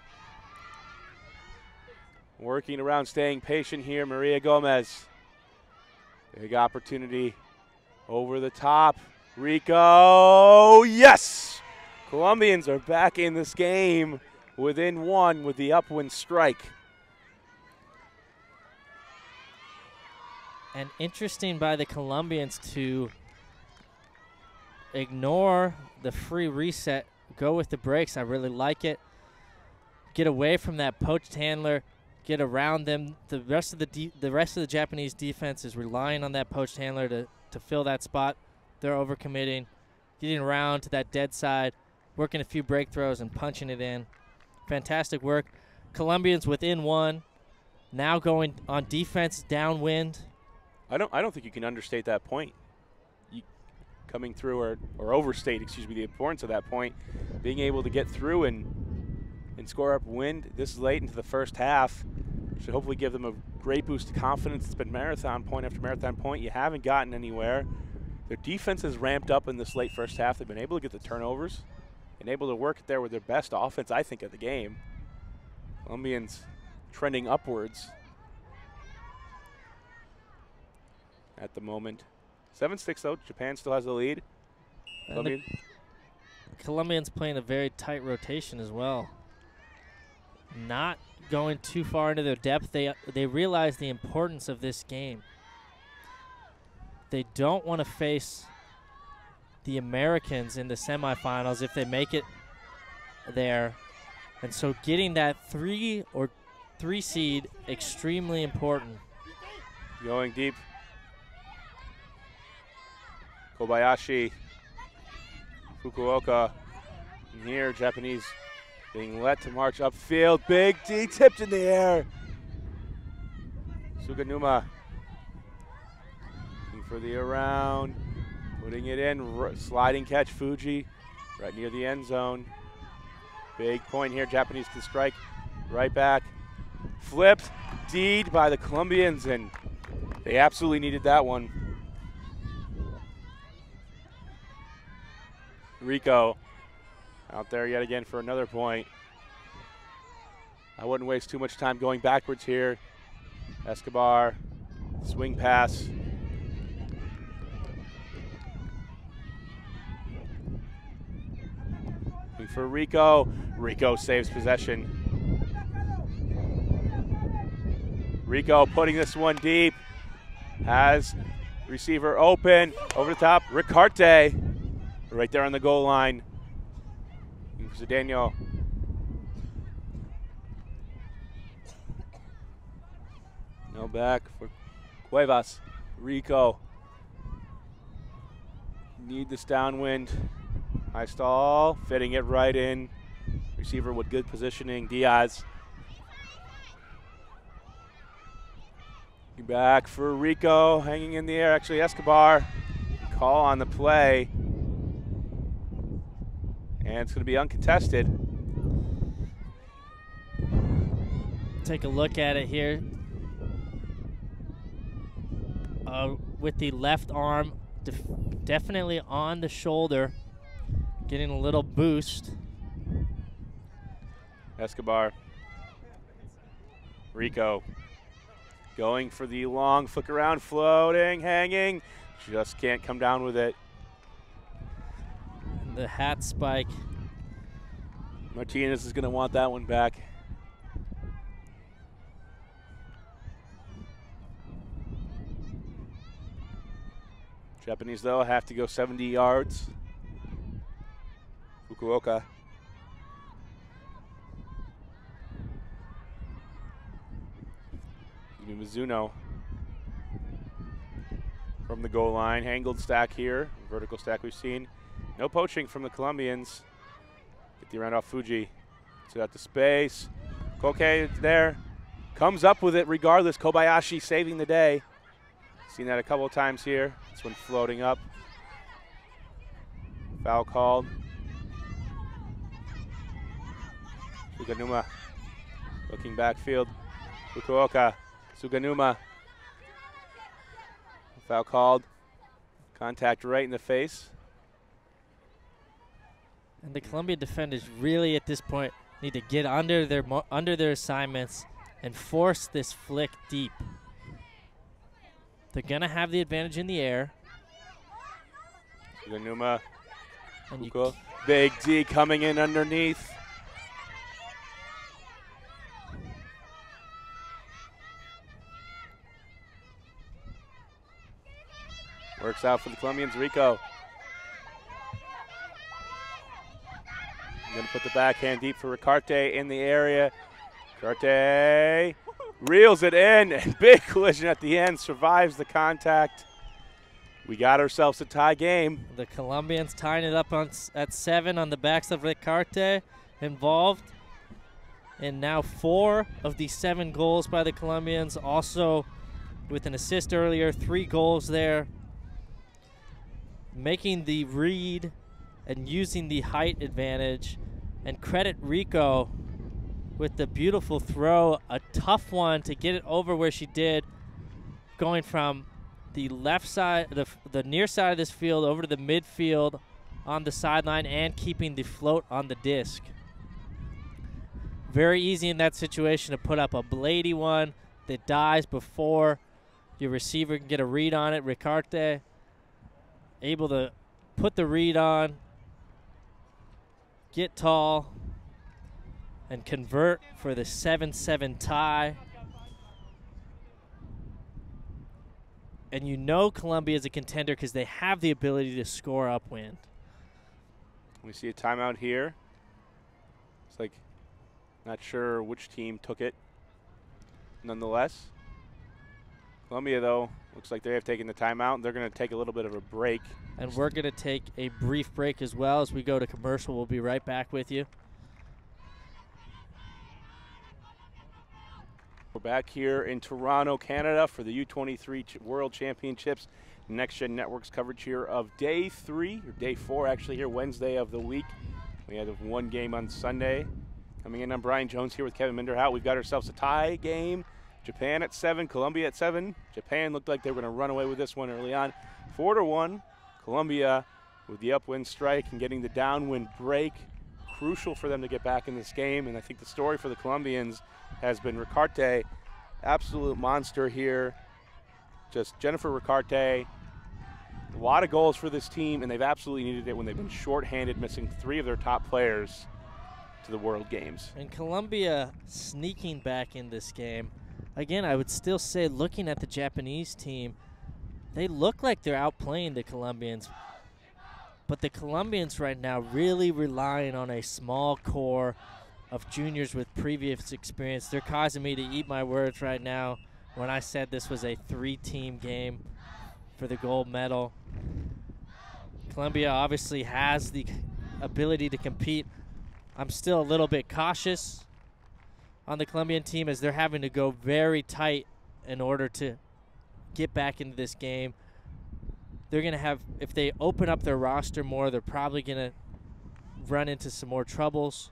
Working around, staying patient here, Maria Gomez. Big opportunity over the top. Rico, yes! Colombians are back in this game within 1 with the upwind strike. And interesting by the Colombians to ignore the free reset, go with the breaks. I really like it. Get away from that poached handler, get around them. The rest of the Japanese defense is relying on that poached handler to fill that spot. They're overcommitting, getting around to that dead side, working a few break throws and punching it in. Fantastic work. Colombians within 1, now going on defense downwind. I don't think you can understate that point. Coming through or overstate, excuse me, the importance of that point. Being able to get through and score upwind this late into the first half should hopefully give them a great boost of confidence. It's been marathon point after marathon point. You haven't gotten anywhere. Their defense has ramped up in this late first half. They've been able to get the turnovers and able to work it there with their best offense, I think, of the game. Colombians trending upwards. at the moment. 7-6 though. Japan still has the lead. And the Colombians playing a very tight rotation as well. Not going too far into their depth. They realize the importance of this game. They don't want to face the Americans in the semifinals if they make it there. And so getting that 3 seed extremely important. Going deep. Kobayashi, Fukuoka, and here Japanese being let to march upfield. Big D tipped in the air. Suganuma looking for the around, putting it in, sliding catch Fuji right near the end zone. Big point here, Japanese can strike right back. Flipped, D'd by the Colombians, and they absolutely needed that one. Rico out there yet again for another point. I wouldn't waste too much time going backwards here. Escobar, swing pass. Looking for Rico. Rico saves possession. Rico putting this one deep. Has receiver open, over the top, Ricarte. Right there on the goal line. Daniel. No back for Cuevas. Rico. Need this downwind. High stall, fitting it right in. Receiver with good positioning, Diaz. Back for Rico, hanging in the air. Actually, Escobar. Call on the play. And it's going to be uncontested. Take a look at it here. With the left arm definitely on the shoulder, getting a little boost. Escobar. Rico going for the long flick around, floating, hanging. Just can't come down with it. The hat spike. Martinez is going to want that one back. Japanese, though, have to go 70 yards. Fukuoka. Mizuno from the goal line. Angled stack here. Vertical stack we've seen. No poaching from the Colombians. Get the round off Fuji. So out the space. Koke there. Comes up with it regardless. Kobayashi saving the day. Seen that a couple of times here. This one floating up. Foul called. Suganuma looking backfield. Fukuoka. Suganuma. Foul called. Contact right in the face. And the Colombia defenders really at this point need to get under their assignments and force this flick deep. They're going to have the advantage in the air. Suganuma. Big D coming in underneath. Works out for the Colombians. Rico. Going to put the backhand deep for Ricarte in the area. Ricarte reels it in. Big collision at the end. Survives the contact. We got ourselves a tie game. The Colombians tying it up at 7 on the backs of Ricarte involved. And now 4 of the 7 goals by the Colombians. Also with an assist earlier, 3 goals there. Making the read and using the height advantage. And credit Rico with the beautiful throw. A tough one to get it over where she did. Going from the left side, the near side of this field over to the midfield on the sideline and keeping the float on the disc. Very easy in that situation to put up a blady one that dies before Your receiver can get a read on it. Ricarte able to put the read on, get tall, and convert for the 7-7 tie. And you know Colombia is a contender because they have the ability to score upwind. We see a timeout here. It's like not sure which team took it. Nonetheless, Colombia, though, looks like they have taken the timeout. They're going to take a little bit of a break. And we're going to take a brief break as well as we go to commercial. We'll be right back with you. We're back here in Toronto, Canada for the U23 World Championships. Next Gen Network's coverage here of day 3, or day 4 actually here, Wednesday of the week. We had one game on Sunday. Coming in, I'm Brian Jones here with Kevin Minderhout. We've got ourselves a tie game. Japan at 7, Colombia at 7. Japan looked like they were going to run away with this one early on. 4-1. Colombia with the upwind strike and getting the downwind break. Crucial for them to get back in this game. And I think the story for the Colombians has been Ricarte, absolute monster here. Just Jennifer Ricarte. A lot of goals for this team, and they've absolutely needed it when they've been shorthanded, missing 3 of their top players to the World Games. And Colombia sneaking back in this game. Again, I would still say, looking at the Japanese team, they look like they're outplaying the Colombians. But the Colombians right now really relying on a small core of juniors with previous experience. They're causing me to eat my words right now when I said this was a 3-team game for the gold medal. Colombia obviously has the ability to compete. I'm still a little bit cautious on the Colombian team as they're having to go very tight in order to get back into this game. They're going to have, if they open up their roster more, they're probably going to run into some more troubles.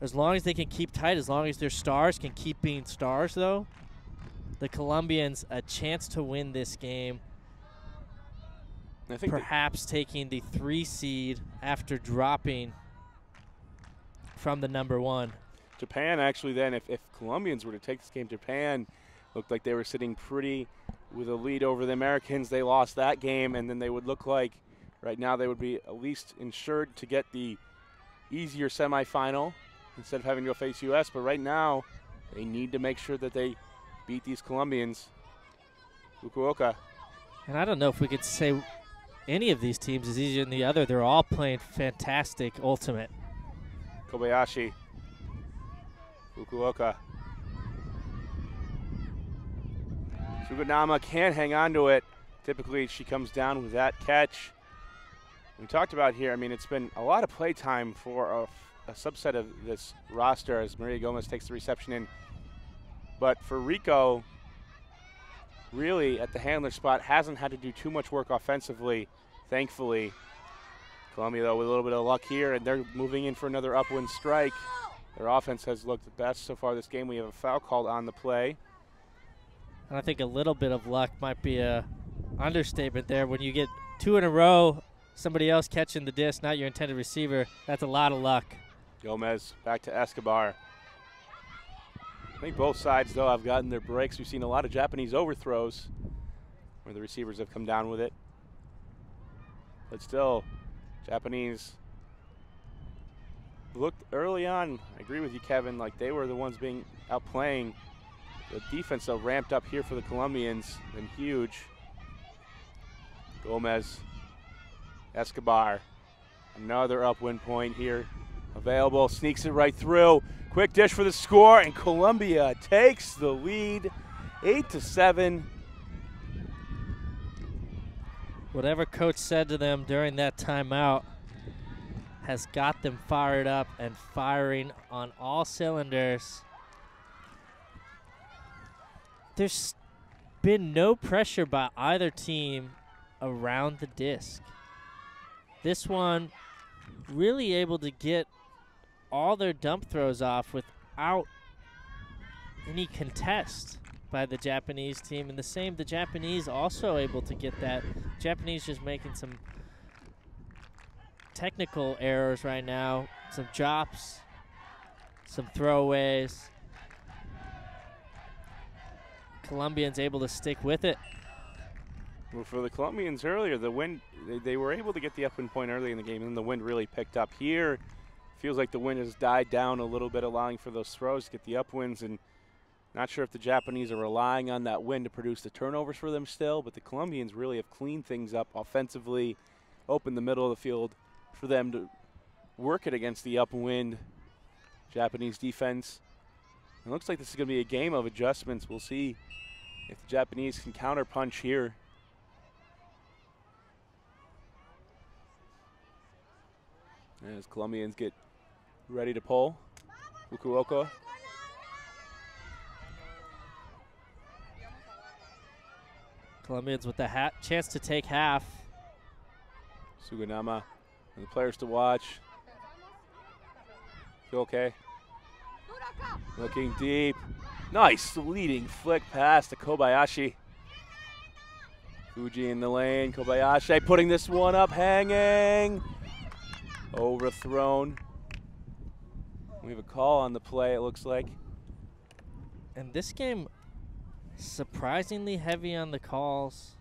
As long as they can keep tight, as long as their stars can keep being stars, though, the Colombians a chance to win this game. I think perhaps taking the 3 seed after dropping from the number 1. Japan actually then, if Colombians were to take this game, Japan looked like they were sitting pretty with a lead over the Americans. They lost that game, and then they would look like right now they would be at least insured to get the easier semifinal instead of having to go face U.S. But right now, they need to make sure that they beat these Colombians. Fukuoka. And I don't know if we could say any of these teams is easier than the other. They're all playing fantastic ultimate. Kobayashi. Fukuoka. Suganama can't hang on to it. Typically, she comes down with that catch. We talked about here, I mean, it's been a lot of play time for a subset of this roster as Maria Gomez takes the reception in. But for Rico, really at the handler spot, hasn't had to do too much work offensively, thankfully. Colombia, though, with a little bit of luck here, and they're moving in for another upwind strike. Their offense has looked the best so far this game. We have a foul called on the play. And I think a little bit of luck might be a understatement there. When you get 2 in a row, somebody else catching the disc, not your intended receiver, that's a lot of luck. Gomez back to Escobar. I think both sides, though, have gotten their breaks. We've seen a lot of Japanese overthrows where the receivers have come down with it. But still, Japanese looked early on, I agree with you, Kevin, like they were the ones being outplaying. The defense, though, ramped up here for the Colombians, been huge. Gomez, Escobar, another upwind point here available, sneaks it right through. Quick dish for the score, and Colombia takes the lead, 8-7. Whatever coach said to them during that timeout has got them fired up and firing on all cylinders. There's been no pressure by either team around the disc. This one really able to get all their dump throws off without any contest by the Japanese team. And the same, the Japanese also able to get that. Japanese just making some technical errors right now, some drops, some throwaways. Colombians able to stick with it. Well, for the Colombians earlier, the wind, they were able to get the upwind point early in the game, and then the wind really picked up. Here, feels like the wind has died down a little bit, allowing for those throws to get the upwinds, and not sure if the Japanese are relying on that wind to produce the turnovers for them still, but the Colombians really have cleaned things up offensively, opened the middle of the field for them to work it against the upwind Japanese defense. It looks like this is going to be a game of adjustments. We'll see if the Japanese can counterpunch here. As Colombians get ready to pull. Fukuoka. Colombians with the chance to take half. Suganama and the players to watch. Feel okay. Looking deep. Nice leading flick pass to Kobayashi. Fuji in the lane. Kobayashi putting this one up, hanging. Overthrown. We have a call on the play, it looks like. And this game, surprisingly heavy on the calls.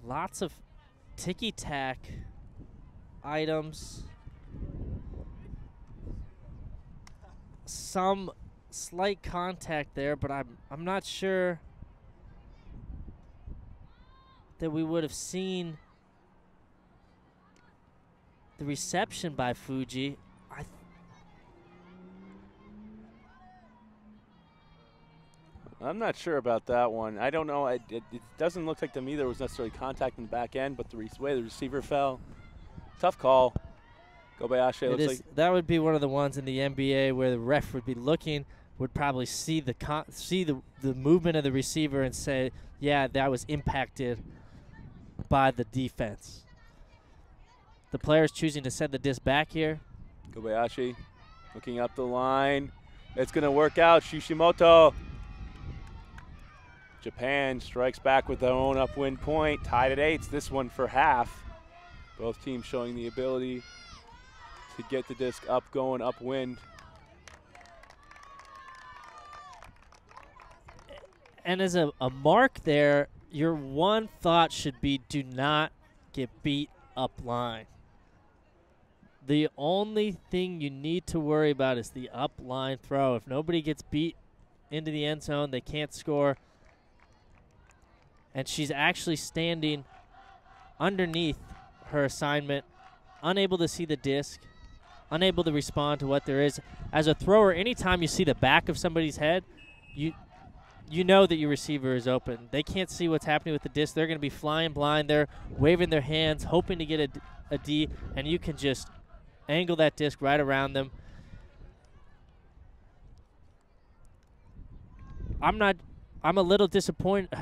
Lots of ticky-tack items. Some slight contact there, but I'm not sure that we would have seen the reception by Fuji. I'm not sure about that one. I don't know. It doesn't look like to me there was necessarily contact in the back end, but the way the receiver fell, tough call. Kobayashi looks like that would be one of the ones in the NBA where the ref would be looking, would probably see the movement of the receiver and say, yeah, that was impacted by the defense. The players choosing to send the disc back here. Kobayashi looking up the line. It's going to work out. Shishimoto. Japan strikes back with their own upwind point. Tied at 8. This one for half. Both teams showing the ability to get the disc up, going upwind. And as a mark there, your one thought should be do not get beat up line. The only thing you need to worry about is the up line throw. If nobody gets beat into the end zone, they can't score. And she's actually standing underneath her assignment, unable to see the disc, unable to respond to what there is. As a thrower, anytime you see the back of somebody's head, you know that your receiver is open. They can't see what's happening with the disc. They're going to be flying blind. They're waving their hands, hoping to get a D, and you can just angle that disc right around them. I'm a little disappointed.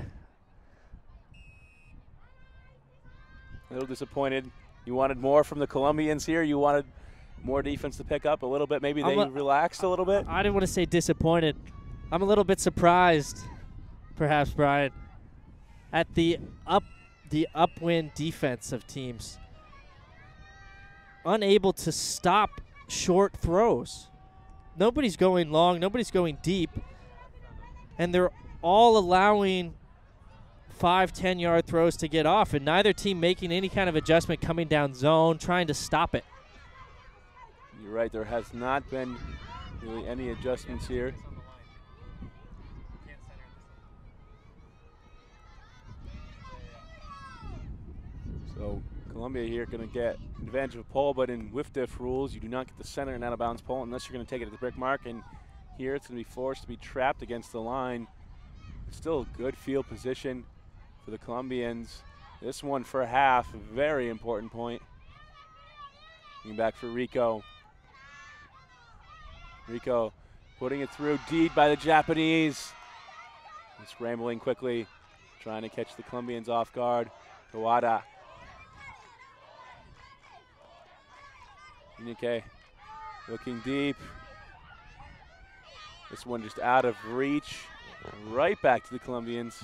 A little disappointed. You wanted more from the Colombians here. You wanted more defense to pick up a little bit. Maybe they relaxed a little bit. I didn't want to say disappointed. I'm a little bit surprised, perhaps, Brian, at the upwind defense of teams. Unable to stop short throws. Nobody's going long. Nobody's going deep. And they're all allowing 5-10 yard throws to get off, and neither team making any kind of adjustment coming down zone, trying to stop it. You're right, there has not been really any adjustments here. So Colombia here going to get advantage of a pole, but in whiff diff rules, you do not get the center and out of bounds pole unless you're going to take it at the brick mark, and here it's going to be forced to be trapped against the line. It's still a good field position for the Colombians. This one for half, a very important point. Coming back for Rico. Rico putting it through, deed by the Japanese. And scrambling quickly, trying to catch the Colombians off guard. Kawada. Inike looking deep. This one just out of reach. Right back to the Colombians.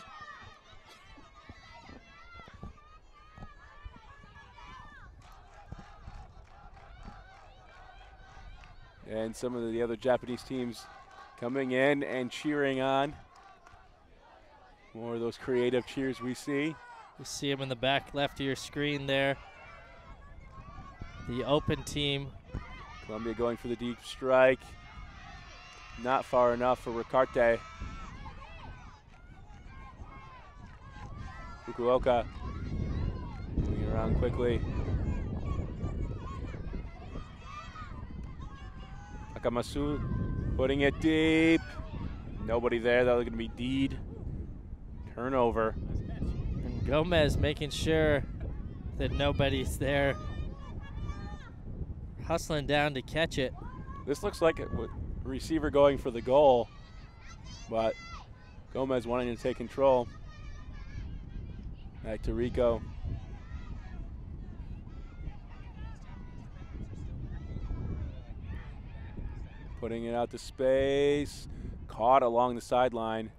And some of the other Japanese teams coming in and cheering on. More of those creative cheers we see. You see him in the back left of your screen there. The open team. Colombia going for the deep strike. Not far enough for Ricarte. Fukuoka moving around quickly. Akamasu putting it deep. Nobody there. That was going to be Deed. Turnover. And Gomez making sure that nobody's there. Hustling down to catch it. This looks like a receiver going for the goal, but Gomez wanting to take control. Back to Rico. Putting it out to space. Caught along the sideline.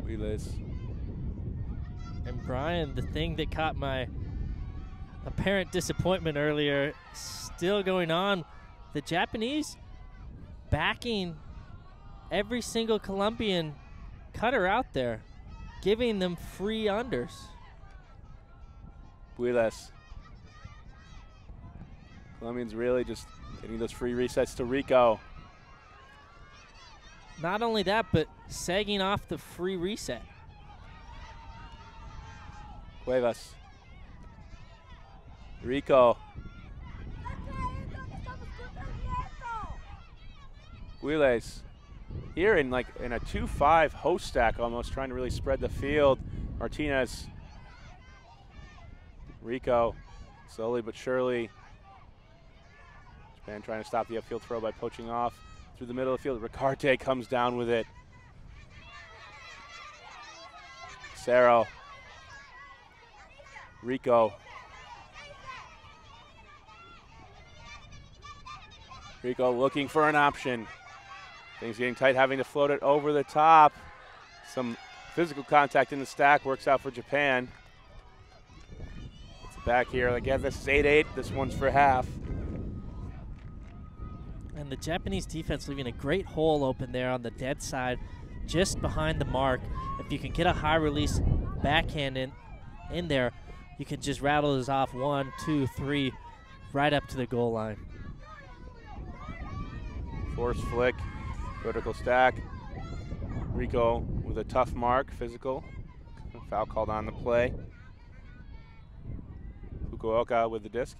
Wheelers. And Brian, the thing that caught my apparent disappointment earlier, still going on. The Japanese backing every single Colombian cutter out there, giving them free unders. Wheelers. Colombians really just getting those free resets to Rico. Not only that, but sagging off the free reset. Cuevas. Rico. Guiles here in a 2-5 host stack almost, trying to really spread the field. Martinez. Rico slowly but surely. Japan trying to stop the upfield throw by poaching off through the middle of the field. Ricarte comes down with it. Cerro. Rico. Rico looking for an option. Things getting tight, having to float it over the top. Some physical contact in the stack works out for Japan. It's back here. Again, this is 8-8. This one's for half. And the Japanese defense leaving a great hole open there on the dead side, just behind the mark. If you can get a high release backhand in there, you can just rattle this off 1, 2, 3, right up to the goal line. Force flick, vertical stack. Rico with a tough mark, physical. Foul called on the play. Fukuoka with the disc.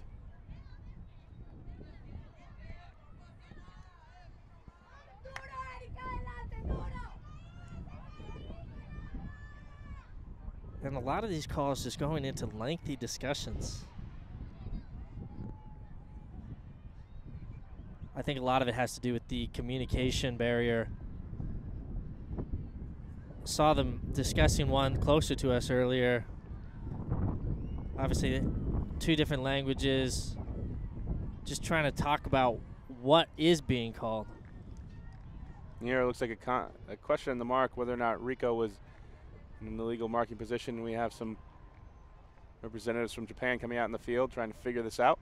And a lot of these calls just going into lengthy discussions. I think a lot of it has to do with the communication barrier. Saw them discussing one closer to us earlier. Obviously, 2 different languages. Just trying to talk about what is being called. Here it looks like a question on the mark whether or not Rico was in the legal marking position. We have some representatives from Japan coming out in the field trying to figure this out.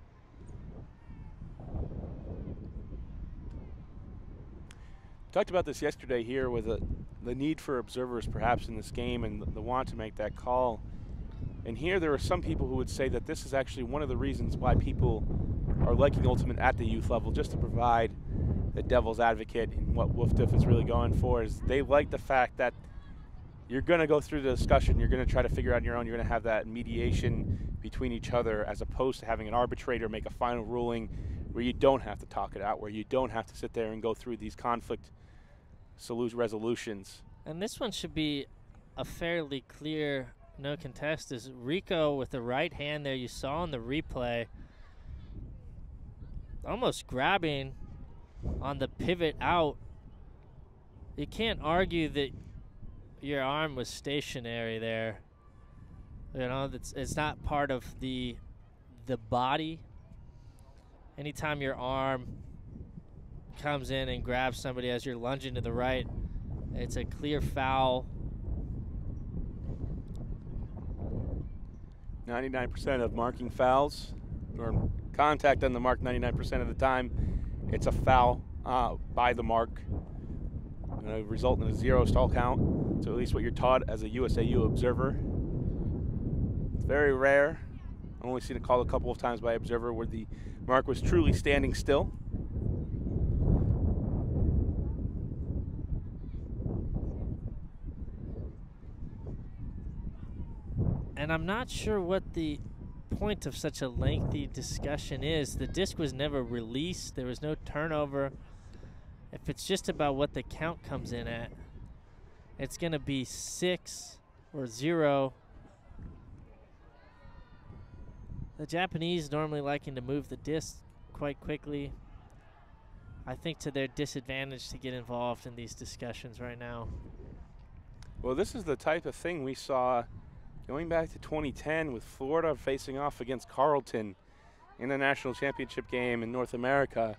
Talked about this yesterday here with the need for observers perhaps in this game and the want to make that call. And here there are some people who would say that this is actually one of the reasons why people are liking Ultimate at the youth level, just to provide the devil's advocate in what WFDF is really going for. Is they like the fact that you're going to go through the discussion, you're going to try to figure out on your own, you're going to have that mediation between each other, as opposed to having an arbitrator make a final ruling where you don't have to talk it out, where you don't have to sit there and go through these conflict resolutions. And this one should be a fairly clear no contest. Is Rico with the right hand there, you saw in the replay, almost grabbing on the pivot out. You can't argue that your arm was stationary there. You know, it's not part of the body. Anytime your arm comes in and grabs somebody as you're lunging to the right, it's a clear foul. 99% of marking fouls, or contact on the mark 99% of the time, it's a foul by the mark. going to result in a 0 stall count. So at least what you're taught as a USAU observer. It's very rare. I've only seen it called a couple of times by observer where the mark was truly standing still. And I'm not sure what the point of such a lengthy discussion is. The disc was never released. There was no turnover. If it's just about what the count comes in at, it's going to be 6 or 0. The Japanese normally liking to move the disc quite quickly. I think to their disadvantage to get involved in these discussions right now. Well, this is the type of thing we saw going back to 2010 with Florida facing off against Carleton in the national championship game in North America.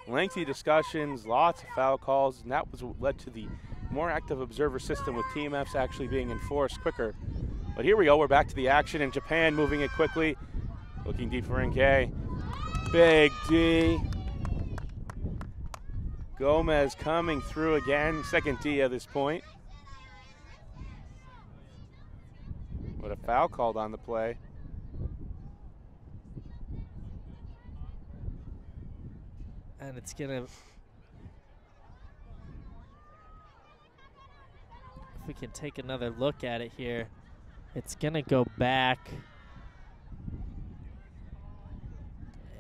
Lengthy discussions, lots of foul calls, and that was what led to the more active observer system with TMFs actually being enforced quicker. But here we go, we're back to the action in Japan, moving it quickly. Looking deep for NK. Big D. Gomez coming through again, second D at this point. What a foul called on the play. And it's going to, if we can take another look at it here, it's going to go back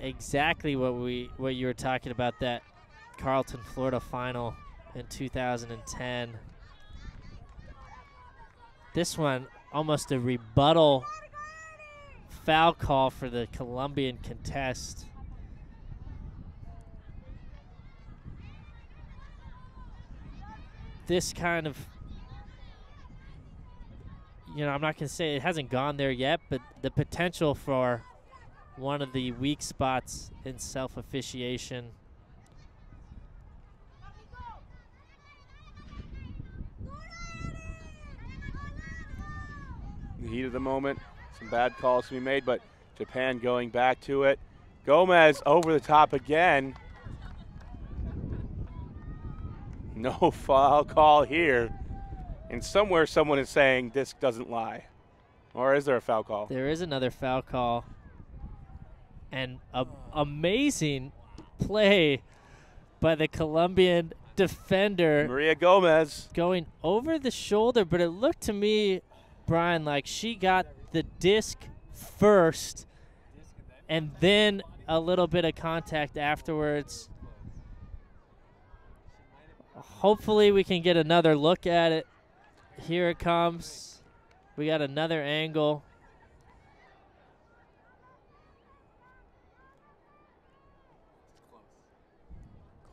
exactly what you were talking about, that Carleton Florida final in 2010. This one almost a rebuttal foul call for the Colombian contest. This kind of, you know, I'm not going to say it hasn't gone there yet, but the potential for one of the weak spots in self-officiation. The heat of the moment, some bad calls to be made, but Japan going back to it. Gomez over the top again. No foul call here. And somewhere someone is saying disc doesn't lie. Or is there a foul call? There is another foul call. And an amazing play by the Colombian defender. Maria Gomez. Going over the shoulder, but it looked to me, Brian, like she got the disc first and then a little bit of contact afterwards. Hopefully we can get another look at it. Here it comes. We got another angle.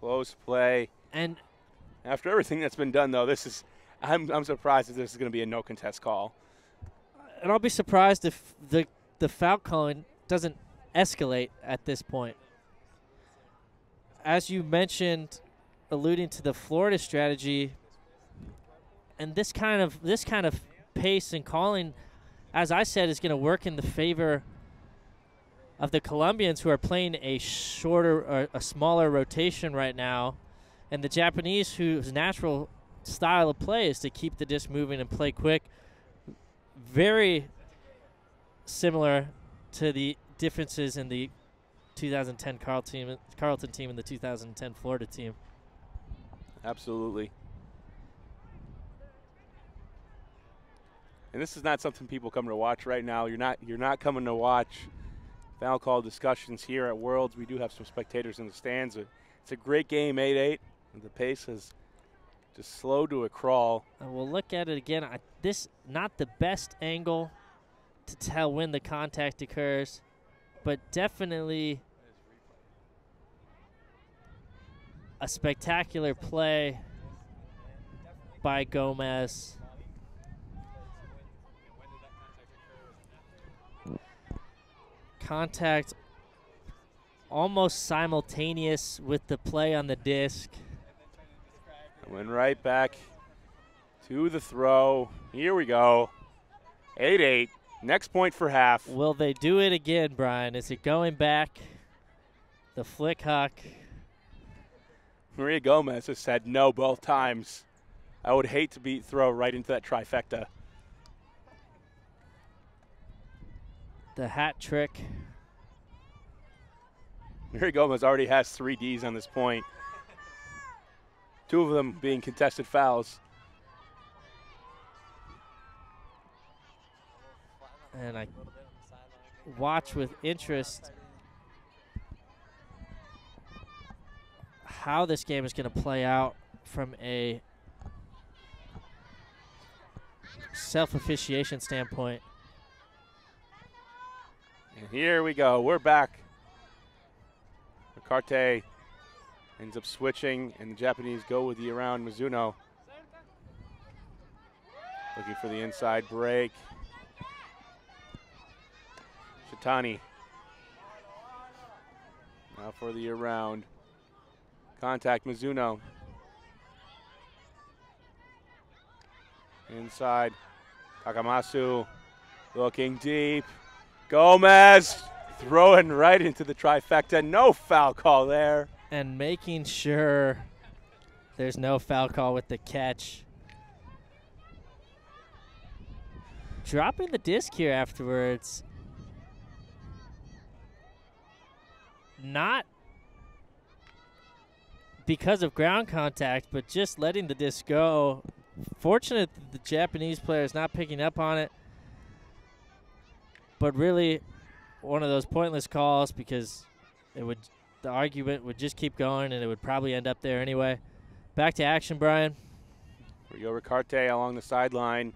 Close play. And after everything that's been done, though, this is I'm surprised that this is going to be a no contest call. And I'll be surprised if the foul calling doesn't escalate at this point. As you mentioned, alluding to the Florida strategy, and this kind of pace and calling, as I said, is going to work in the favor of the Colombians, who are playing a shorter or a smaller rotation right now, and the Japanese, whose natural style of play is to keep the disc moving and play quick. Very similar to the differences in the 2010 Carleton team and the 2010 Florida team. Absolutely. And this is not something people come to watch right now. You're not coming to watch foul call discussions here at Worlds. We do have some spectators in the stands. It's a great game, 8-8. And the pace has just slowed to a crawl. And we'll look at it again. This not the best angle to tell when the contact occurs, but definitely a spectacular play by Gomez. Contact almost simultaneous with the play on the disc. Went right back to the throw. Here we go. 8-8. Next point for half. Will they do it again, Brian? Is it going back? The flick huck. Maria Gomez has said no both times. I would hate to throw right into that trifecta. The hat trick. Maria Gomez already has 3 Ds on this point. 2 of them being contested fouls. And I watch with interest how this game is going to play out from a self-officiation standpoint. And here we go. We're back. Ricarte ends up switching, and the Japanese go with the around Mizuno. Looking for the inside break. Shitani. Now for the around. Contact Mizuno. Inside. Takamasu looking deep. Gomez throwing right into the trifecta. No foul call there. And making sure there's no foul call with the catch. Dropping the disc here afterwards. Not because of ground contact, but just letting the disc go. Fortunate that the Japanese player is not picking up on it. But really one of those pointless calls because the argument would just keep going and it would probably end up there anyway. Back to action, Brian. Rio Ricarte along the sideline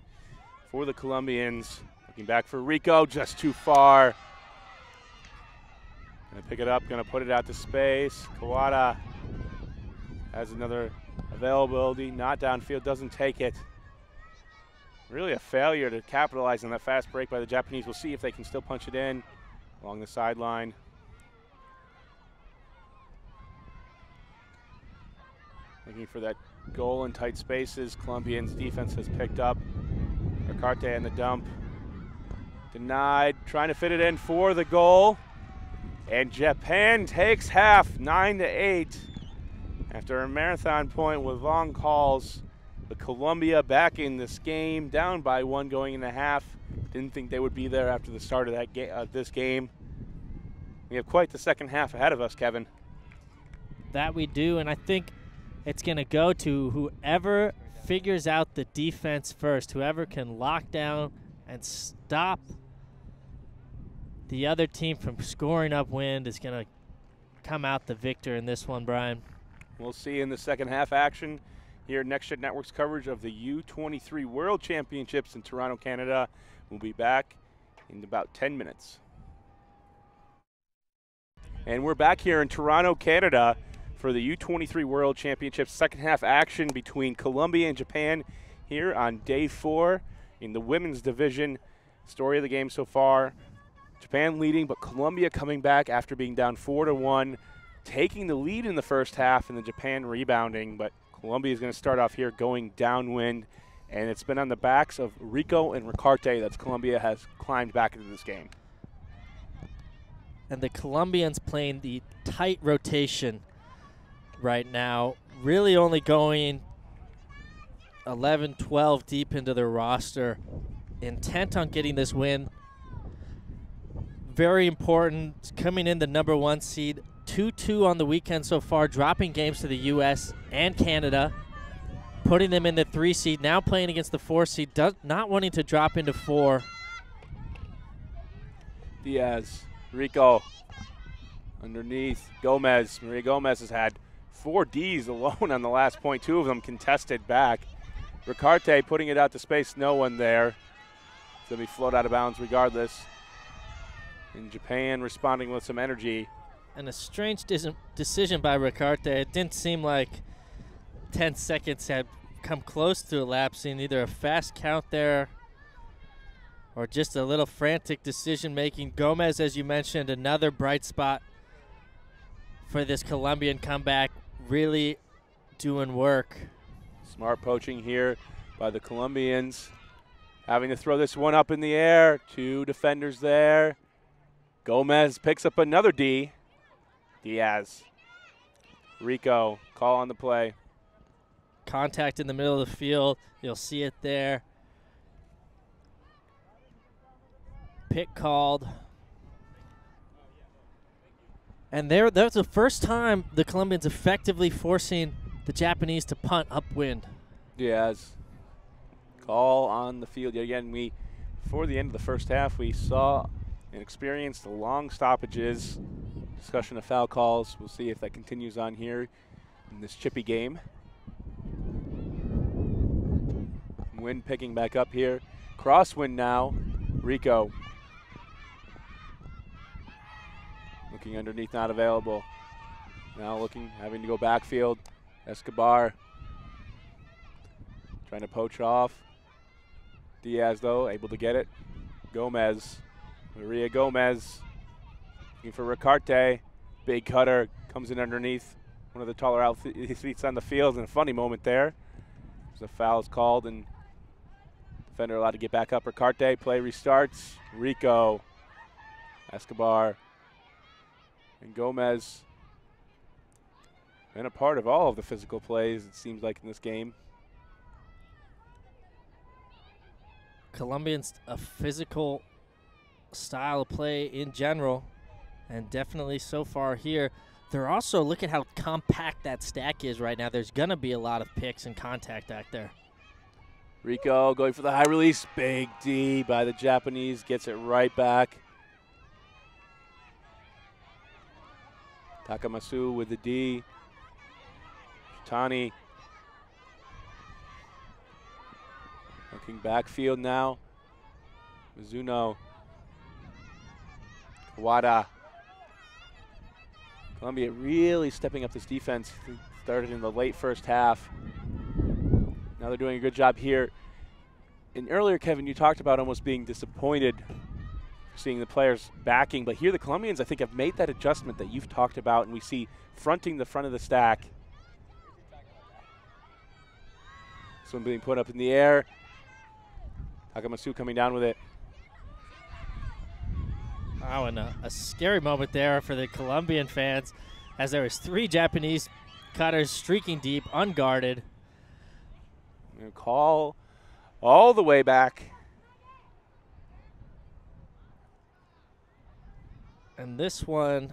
for the Colombians. Looking back for Rico, just too far. Gonna pick it up, gonna put it out to space. Kawada has another availability, not downfield, doesn't take it. Really a failure to capitalize on that fast break by the Japanese. We'll see if they can still punch it in along the sideline. Looking for that goal in tight spaces. Colombians defense has picked up. Ricarte in the dump. Denied, trying to fit it in for the goal. And Japan takes half, 9-8. After a marathon point with long calls, the Colombia back in this game, down by 1 going into half. Didn't think they would be there after the start of this game. We have quite the second half ahead of us, Kevin. That we do, and I think it's going to go to whoever figures out the defense first, whoever can lock down and stop the other team from scoring up wind is going to come out the victor in this one, Brian. We'll see in the second half action here at Next Gen Network's coverage of the U23 World Championships in Toronto, Canada. We'll be back in about 10 minutes. And we're back here in Toronto, Canada for the U23 World Championships second half action between Colombia and Japan here on day 4 in the women's division. Story of the game so far, Japan leading, but Colombia coming back after being down 4-1, taking the lead in the first half and the Japan rebounding, but Colombia is going to start off here going downwind, and it's been on the backs of Rico and Ricarte that Colombia has climbed back into this game. And the Colombians playing the tight rotation right now, really only going 11, 12 deep into their roster, intent on getting this win. Very important, coming in the number 1 seed, 2-2 on the weekend so far, dropping games to the U.S. and Canada, putting them in the 3 seed, now playing against the 4 seed, not wanting to drop into 4. Diaz, Rico, underneath, Gomez. Maria Gomez has had 4 Ds alone on the last point, 2 of them contested back. Ricarte putting it out to space, no one there. It's going to be float out of bounds regardless. And Japan responding with some energy. And a strange decision by Ricarte. It didn't seem like 10 seconds had come close to elapsing. Either a fast count there or just a little frantic decision-making. Gomez, as you mentioned, another bright spot for this Colombian comeback, really doing work. Smart poaching here by the Colombians. Having to throw this one up in the air. 2 defenders there. Gomez picks up another D. Diaz Rico, call on the play. Contact in the middle of the field. You'll see it there. Pick called. And that's the first time the Colombians effectively forcing the Japanese to punt upwind. Yes. Call on the field. Yet again, before the end of the first half, we saw and experienced the long stoppages, discussion of foul calls. We'll see if that continues on here in this chippy game. Wind picking back up here. Crosswind now. Rico. Looking underneath, not available. Now looking, having to go backfield. Escobar trying to poach off. Diaz, though, able to get it. Gomez. Maria Gomez looking for Ricarte. Big cutter comes in underneath. One of the taller athletes on the field, and a funny moment there. There's a foul is called, and defender allowed to get back up. Ricarte, play restarts. Rico. Escobar. And Gomez been a part of all of the physical plays, it seems like, in this game. Colombians, a physical style of play in general, and definitely so far here. They're also, look at how compact that stack is right now. There's going to be a lot of picks and contact back there. Rico going for the high release. Big D by the Japanese, gets it right back. Takamasu with the D. Tani looking backfield now. Mizuno. Wada. Colombia really stepping up this defense. Started in the late first half. Now they're doing a good job here. And earlier, Kevin, you talked about almost being disappointed seeing the players backing, but here the Colombians, I think, have made that adjustment that you've talked about, and we see fronting the front of the stack. This one being put up in the air. Takamasu coming down with it. Wow, and a scary moment there for the Colombian fans, as there was 3 Japanese cutters streaking deep, unguarded. Call all the way back. And this one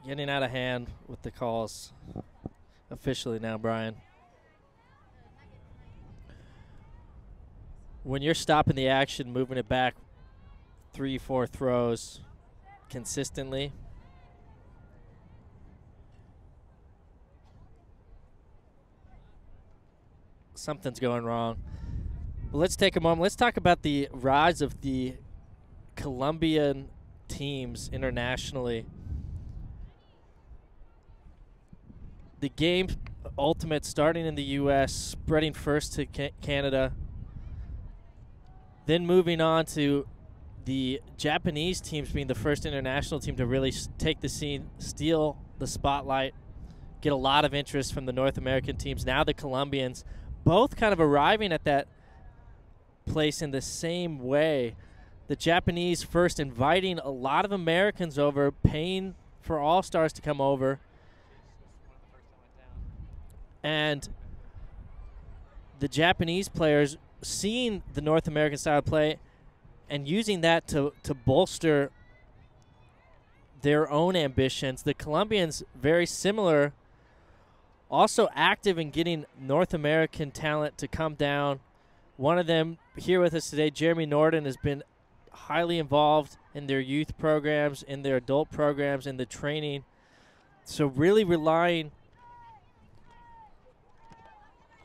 getting out of hand with the calls officially now, Brian. When you're stopping the action, moving it back 3-4 throws consistently, something's going wrong. But let's take a moment. Let's talk about the rise of the Colombian teams internationally. The game ultimate starting in the U.S., spreading first to Canada, then moving on to the Japanese teams being the first international team to really take the scene, steal the spotlight, get a lot of interest from the North American teams. Now the Colombians, both kind of arriving at that place in the same way. The Japanese first inviting a lot of Americans over, paying for all-stars to come over. And the Japanese players seeing the North American style of play and using that to bolster their own ambitions. The Colombians, very similar, also active in getting North American talent to come down. One of them here with us today, Jeremy Norden, has been highly involved in their youth programs, in their adult programs, in the training. So really relying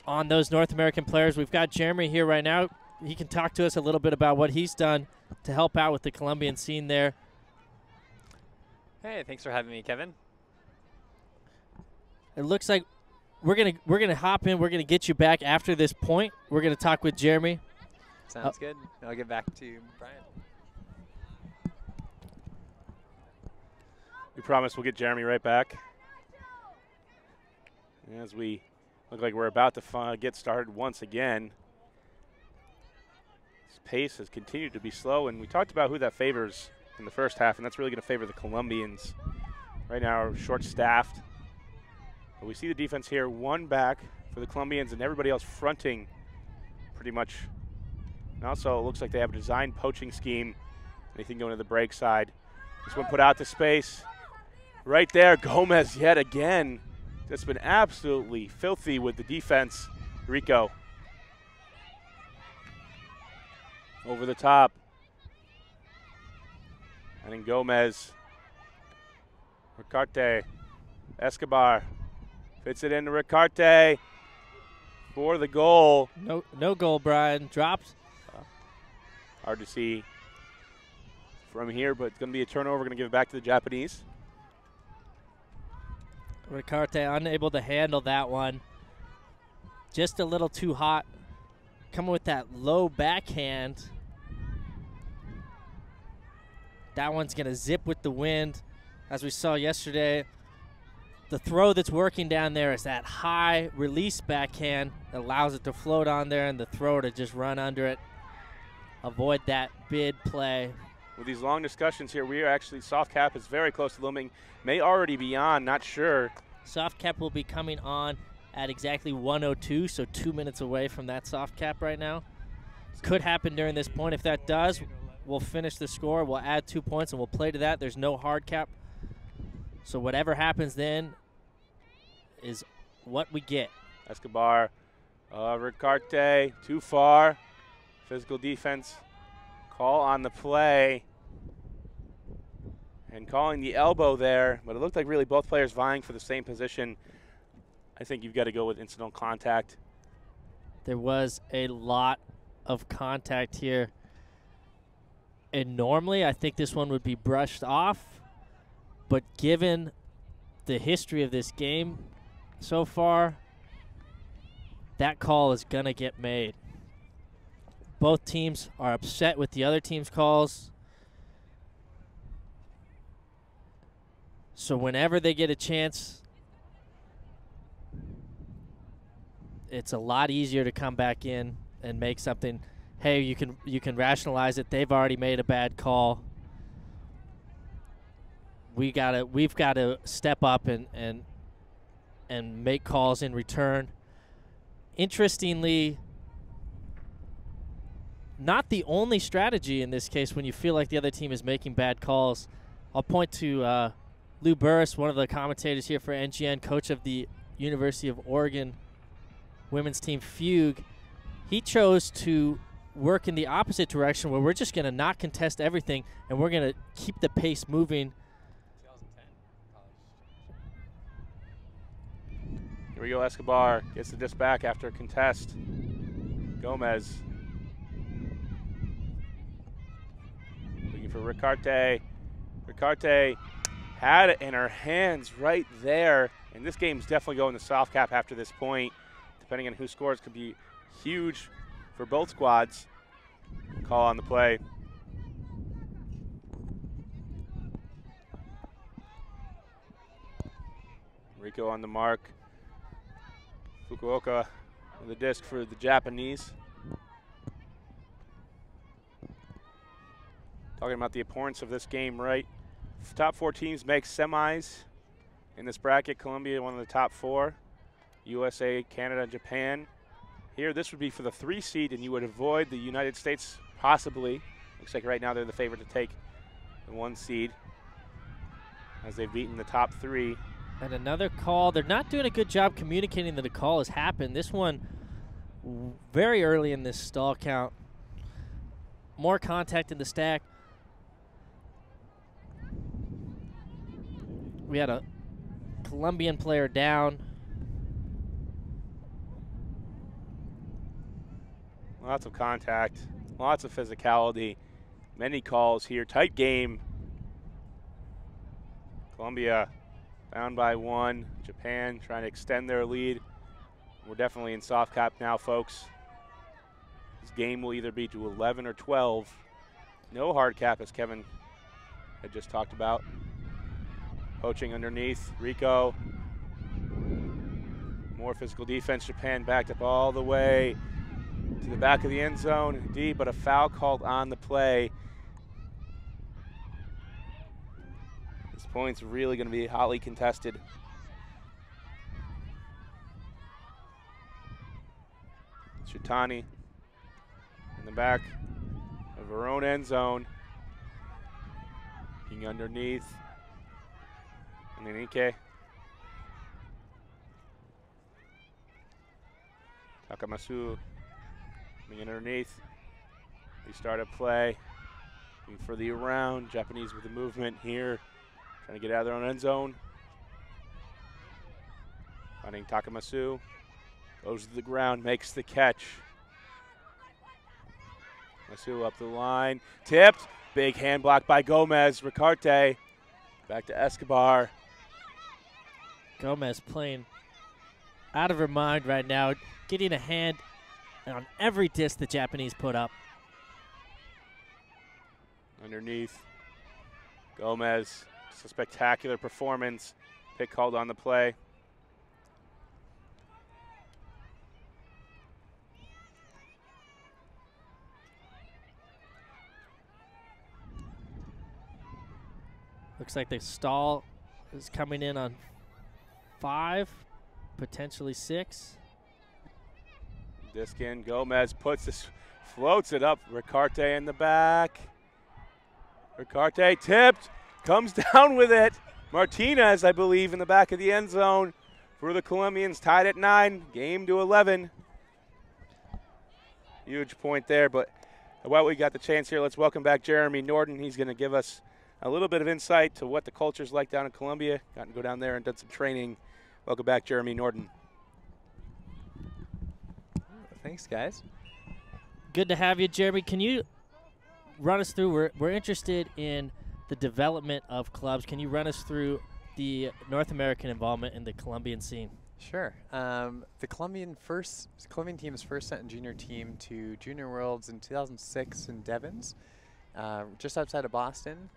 on those North American players. We've got Jeremy here right now. He can talk to us a little bit about what he's done to help out with the Colombian scene there. Hey, thanks for having me, Kevin. It looks like we're gonna hop in. We're gonna get you back after this point. We're gonna talk with Jeremy. Sounds good. I'll get back to Brian. We promise we'll get Jeremy right back. As we look like we're about to get started once again. This pace has continued to be slow, and we talked about who that favors in the first half, and that's really going to favor the Colombians. right now are short-staffed. But we see the defense here, one back for the Colombians and everybody else fronting pretty much. And also it looks like they have a designed poaching scheme. Anything going to the break side. This one put out to space. Right there, Gomez yet again. Just been absolutely filthy with the defense. Rico. Over the top. And then Gomez. Ricarte. Escobar. Fits it into Ricarte for the goal. No goal, Brian. Dropped. Hard to see from here, but it's going to be a turnover. Going to give it back to the Japanese. Ricarte unable to handle that one. Just a little too hot. Coming with that low backhand. That one's going to zip with the wind. As we saw yesterday, the throw that's working down there is that high release backhand that allows it to float on there and the thrower to just run under it. Avoid that bid play. With these long discussions here, we are actually, soft cap is very close to looming. May already be on, not sure. Soft cap will be coming on at exactly 1:02, so 2 minutes away from that soft cap right now. Could happen during this point. If that does, we'll finish the score. We'll add 2 points, and we'll play to that. There's no hard cap. So whatever happens then is what we get. Escobar, Ricarte, too far. Physical defense. Call on the play. And calling the elbow there, but it looked like really both players vying for the same position. I think you've got to go with incidental contact. There was a lot of contact here. And normally I think this one would be brushed off. But given the history of this game so far, that call is going to get made. Both teams are upset with the other team's calls. So whenever they get a chance, it's a lot easier to come back in and make something. Hey, you can rationalize it. They've already made a bad call. We've got to step up and make calls in return. Interestingly, not the only strategy in this case when you feel like the other team is making bad calls. I'll point to Lou Burris, one of the commentators here for NGN, coach of the University of Oregon women's team Fugue. He chose to work in the opposite direction where we're just going to not contest everything and we're going to keep the pace moving. Here we go, Escobar gets the disc back after a contest. Gomez. Looking for Ricarte. Ricarte had it in her hands right there. And this game's definitely going to soft cap after this point. Depending on who scores, could be huge for both squads. Call on the play. Rico on the mark. Fukuoka with the disc for the Japanese. Talking about the importance of this game, right? Top 4 teams make semis in this bracket. Colombia, one of the top 4. USA, Canada, Japan. Here, this would be for the 3 seed, and you would avoid the United States, possibly. Looks like right now they're the favorite to take the 1 seed, as they've beaten the top 3. And another call. They're not doing a good job communicating that a call has happened. This one very early in this stall count. More contact in the stack. We had a Colombian player down. Lots of contact, lots of physicality, many calls here. Tight game. Colombia down by 1. Japan trying to extend their lead. We're definitely in soft cap now, folks. This game will either be to 11 or 12. No hard cap, as Kevin had just talked about. Poaching underneath. Rico. More physical defense. Japan backed up all the way to the back of the end zone. Deep, but a foul called on the play. This point's really going to be hotly contested. Chitani in the back of her own end zone. Looking underneath. Nenike. Takamasu coming underneath. We start a play. Looking for the around. Japanese with the movement here. Trying to get out of their own end zone. Finding Takamasu. Goes to the ground, makes the catch. Masu up the line. Tipped. Big hand block by Gomez. Ricarte. Back to Escobar. Gomez playing out of her mind right now, getting a hand on every disc the Japanese put up. Underneath. Gomez. Just a spectacular performance. Pick called on the play. Looks like the stall is coming in on 5, potentially 6. Disc in. Gomez puts this, floats it up. Ricarte in the back. Ricarte tipped. Comes down with it. Martinez, I believe, in the back of the end zone for the Colombians. Tied at 9. Game to 11. Huge point there. But while we got the chance here, let's welcome back Jeremy Norton. He's going to give us a little bit of insight to what the culture's like down in Colombia. Got to go down there and done some training. Welcome back, Jeremy Norton. Thanks, guys. Good to have you, Jeremy. Can you run us through, we're interested in the development of clubs. Can you run us through the North American involvement in the Colombian scene? Sure. The Colombian team is first sent a junior team to Junior Worlds in 2006 in Devens, just outside of Boston.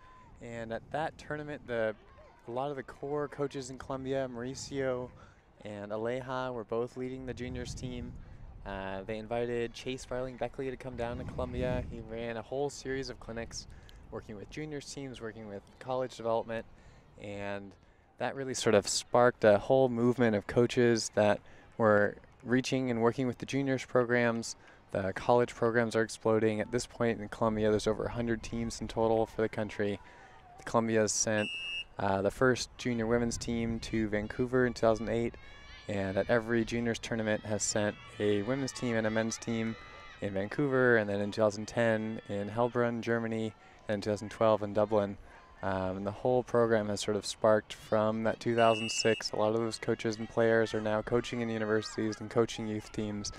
And at that tournament, a lot of the core coaches in Colombia, Mauricio and Aleja, were both leading the juniors team. They invited Chase Farling-Beckley to come down to Colombia. He ran a whole series of clinics working with juniors teams, working with college development, and that really sort of sparked a whole movement of coaches that were reaching and working with the juniors programs. The college programs are exploding. At this point in Colombia, there's over 100 teams in total for the country. Colombia has sent the first junior women's team to Vancouver in 2008, and at every juniors tournament has sent a women's team and a men's team in Vancouver, and then in 2010 in Heilbronn, Germany, and in 2012 in Dublin. And the whole program has sort of sparked from that 2006. A lot of those coaches and players are now coaching in universities and coaching youth teams,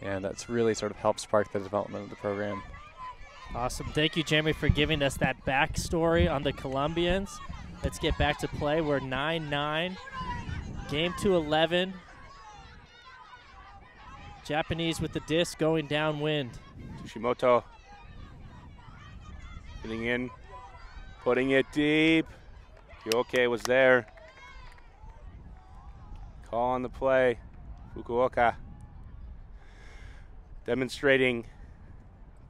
and that's really sort of helped spark the development of the program. Awesome. Thank you, Jeremy, for giving us that backstory on the Colombians. Let's get back to play. We're 9-9. Game to 11. Japanese with the disc going downwind. Tushimoto getting in, putting it deep. Kyoke was there. Call on the play. Fukuoka demonstrating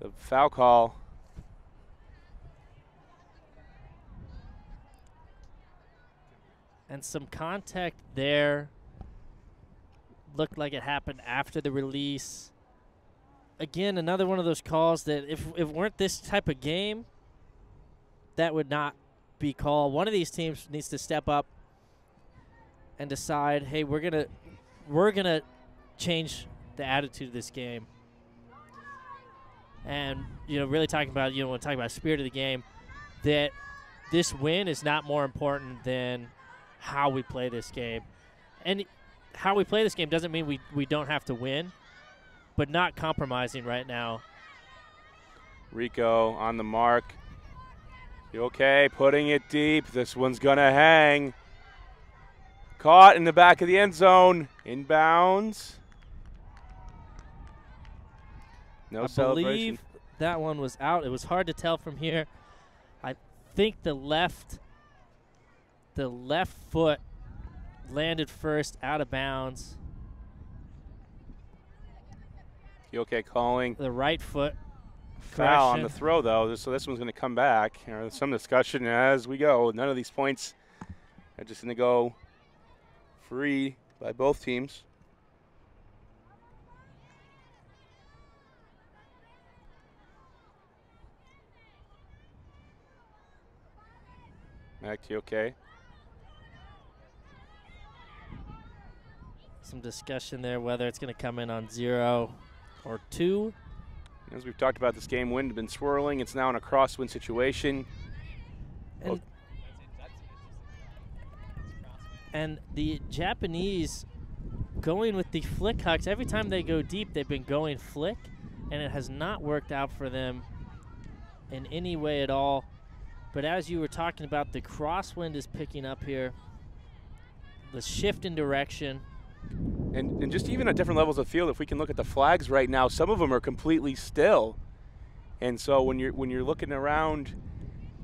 the foul call. And some contact there. Looked like it happened after the release. Again, another one of those calls that if it weren't this type of game, that would not be called. One of these teams needs to step up and decide, hey, we're gonna change the attitude of this game. And, really talking about, when we're talking about spirit of the game, that this win is not more important than how we play this game. And how we play this game doesn't mean we don't have to win, but not compromising right now. Rico on the mark. Okay, putting it deep. This one's going to hang. Caught in the back of the end zone. Inbounds. No celebration. I believe that one was out. It was hard to tell from here. I think the left foot landed first out of bounds. Okay, calling. The right foot. Foul on correction. the throw, though, so this one's going to come back. There's some discussion as we go. None of these points They're just going to go free by both teams. Back to okay. Some discussion there whether it's going to come in on 0 or 2. As we've talked about, this game, wind has been swirling. It's now in a crosswind situation. And the Japanese going with the flick hucks. Every time they go deep, they've been going flick, and it has not worked out for them in any way at all. But as you were talking about, the crosswind is picking up here. The shift in direction. And just even at different levels of field, if we can look at the flags right now, some of them are completely still. And so when you're looking around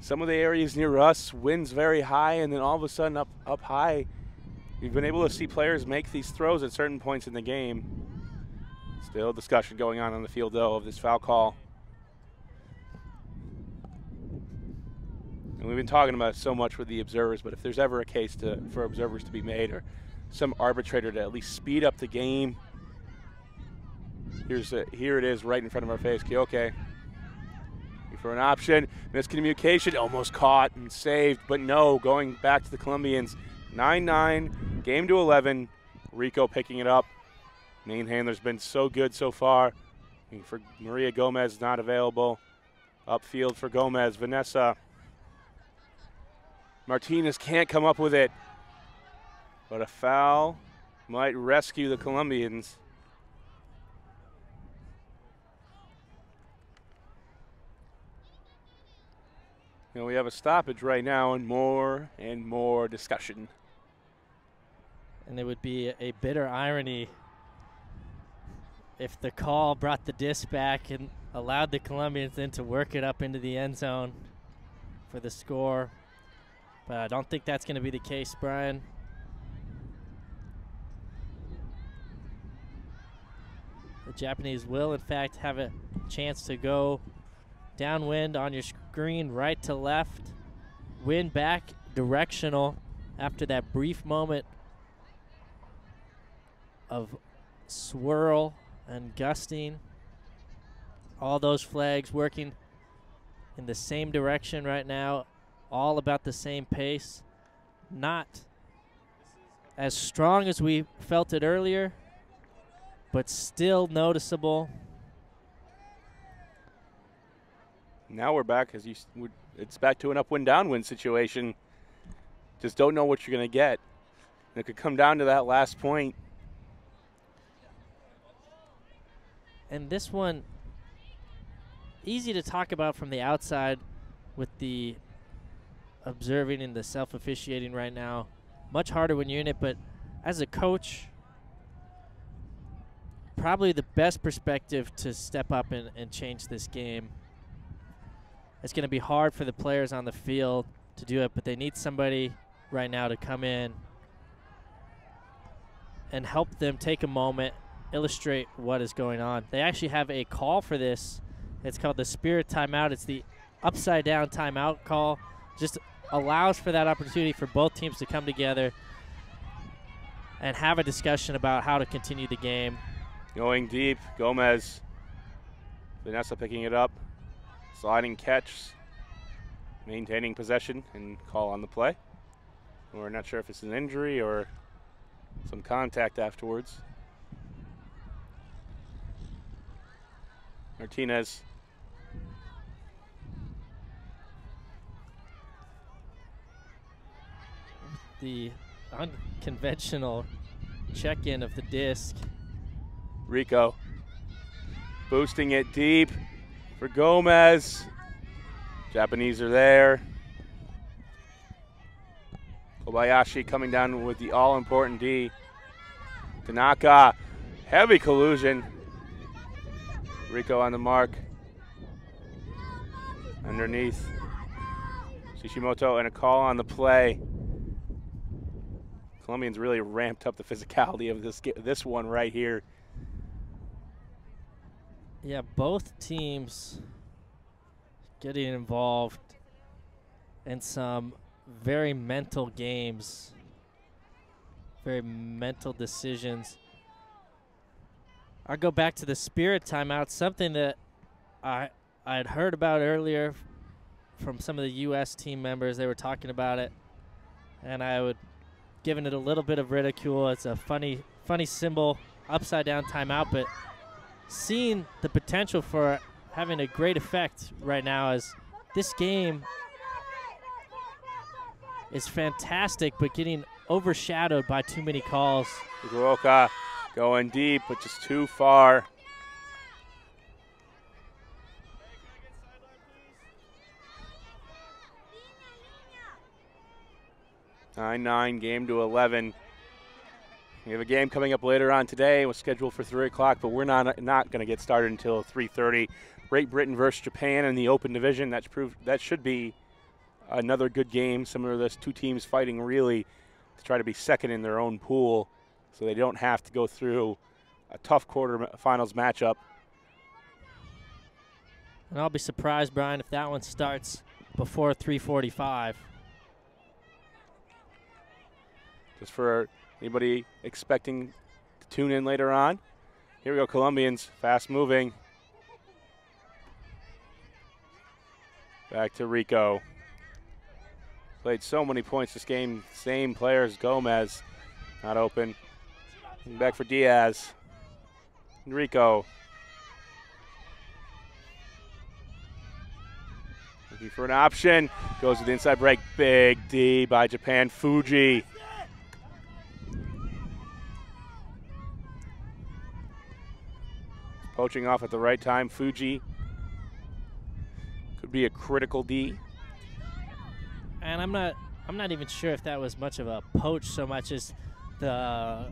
some of the areas near us, wind's very high, and then all of a sudden up high, you've been able to see players make these throws at certain points in the game. Still discussion going on the field, though, of this foul call. And we've been talking about it so much with the observers, but if there's ever a case for observers to be made or some arbitrator to at least speed up the game, here it is right in front of our face. Kyoke for an option. Miscommunication, almost caught and saved, but no, going back to the Colombians. 9-9, game to 11. Rico picking it up. Main handler's been so good so far. For Maria Gomez, not available. Upfield for Gomez. Vanessa Martinez can't come up with it, but a foul might rescue the Colombians. And we have a stoppage right now and more discussion. And it would be a bitter irony if the call brought the disc back and allowed the Colombians then to work it up into the end zone for the score. But I don't think that's going to be the case, Brian. The Japanese will, in fact, have a chance to go downwind on your screen, right to left. Wind back directional after that brief moment of swirl and gusting. All those flags working in the same direction right now, all about the same pace. Not as strong as we felt it earlier, but still noticeable. Now we're back, it's back to an upwind downwind situation. Just don't know what you're going to get. And it could come down to that last point. And this one, easy to talk about from the outside with the observing and the self-officiating right now. Much harder when you're in it, but as a coach, probably the best perspective to step up and change this game. It's going to be hard for the players on the field to do it, but they need somebody right now to come in and help them take a moment, illustrate what is going on. They actually have a call for this. It's called the Spirit Timeout. It's the upside-down timeout call. Just allows for that opportunity for both teams to come together and have a discussion about how to continue the game. Going deep, Gomez. Vanessa picking it up. Sliding catch, maintaining possession, and call on the play. We're not sure if it's an injury or some contact afterwards. Martinez. The unconventional check-in of the disc. Rico boosting it deep for Gomez. Japanese are there. Kobayashi coming down with the all-important D. Tanaka, heavy collusion. Rico on the mark. Underneath. Shishimoto and a call on the play. Colombians really ramped up the physicality of this one right here. Yeah, both teams getting involved in some very mental games, very mental decisions. I'll go back to the Spirit timeout, something that I had heard about earlier from some of the U.S. team members. They were talking about it, and I would giving it a little bit of ridicule. It's a funny symbol, upside down timeout, but seeing the potential for having a great effect right now as this game is fantastic, but getting overshadowed by too many calls. Fukuoka going deep, but just too far. Nine, game to 11. We have a game coming up later on today. It was scheduled for 3 o'clock, but we're not going to get started until 3:30. Great Britain versus Japan in the open division. That should be another good game. Similar to this, two teams fighting really to try to be second in their own pool, so they don't have to go through a tough quarterfinals matchup. And I'll be surprised, Brian, if that one starts before 3:45. Just for anybody expecting to tune in later on. Here we go, Colombians, fast moving. Back to Rico. Played so many points this game. Same players, Gomez, not open. And back for Diaz. Rico. Looking for an option. Goes with the inside break. Big D by Japan. Fuji. Poaching off at the right time. Fuji could be a critical D. And I'm not even sure if that was much of a poach so much as the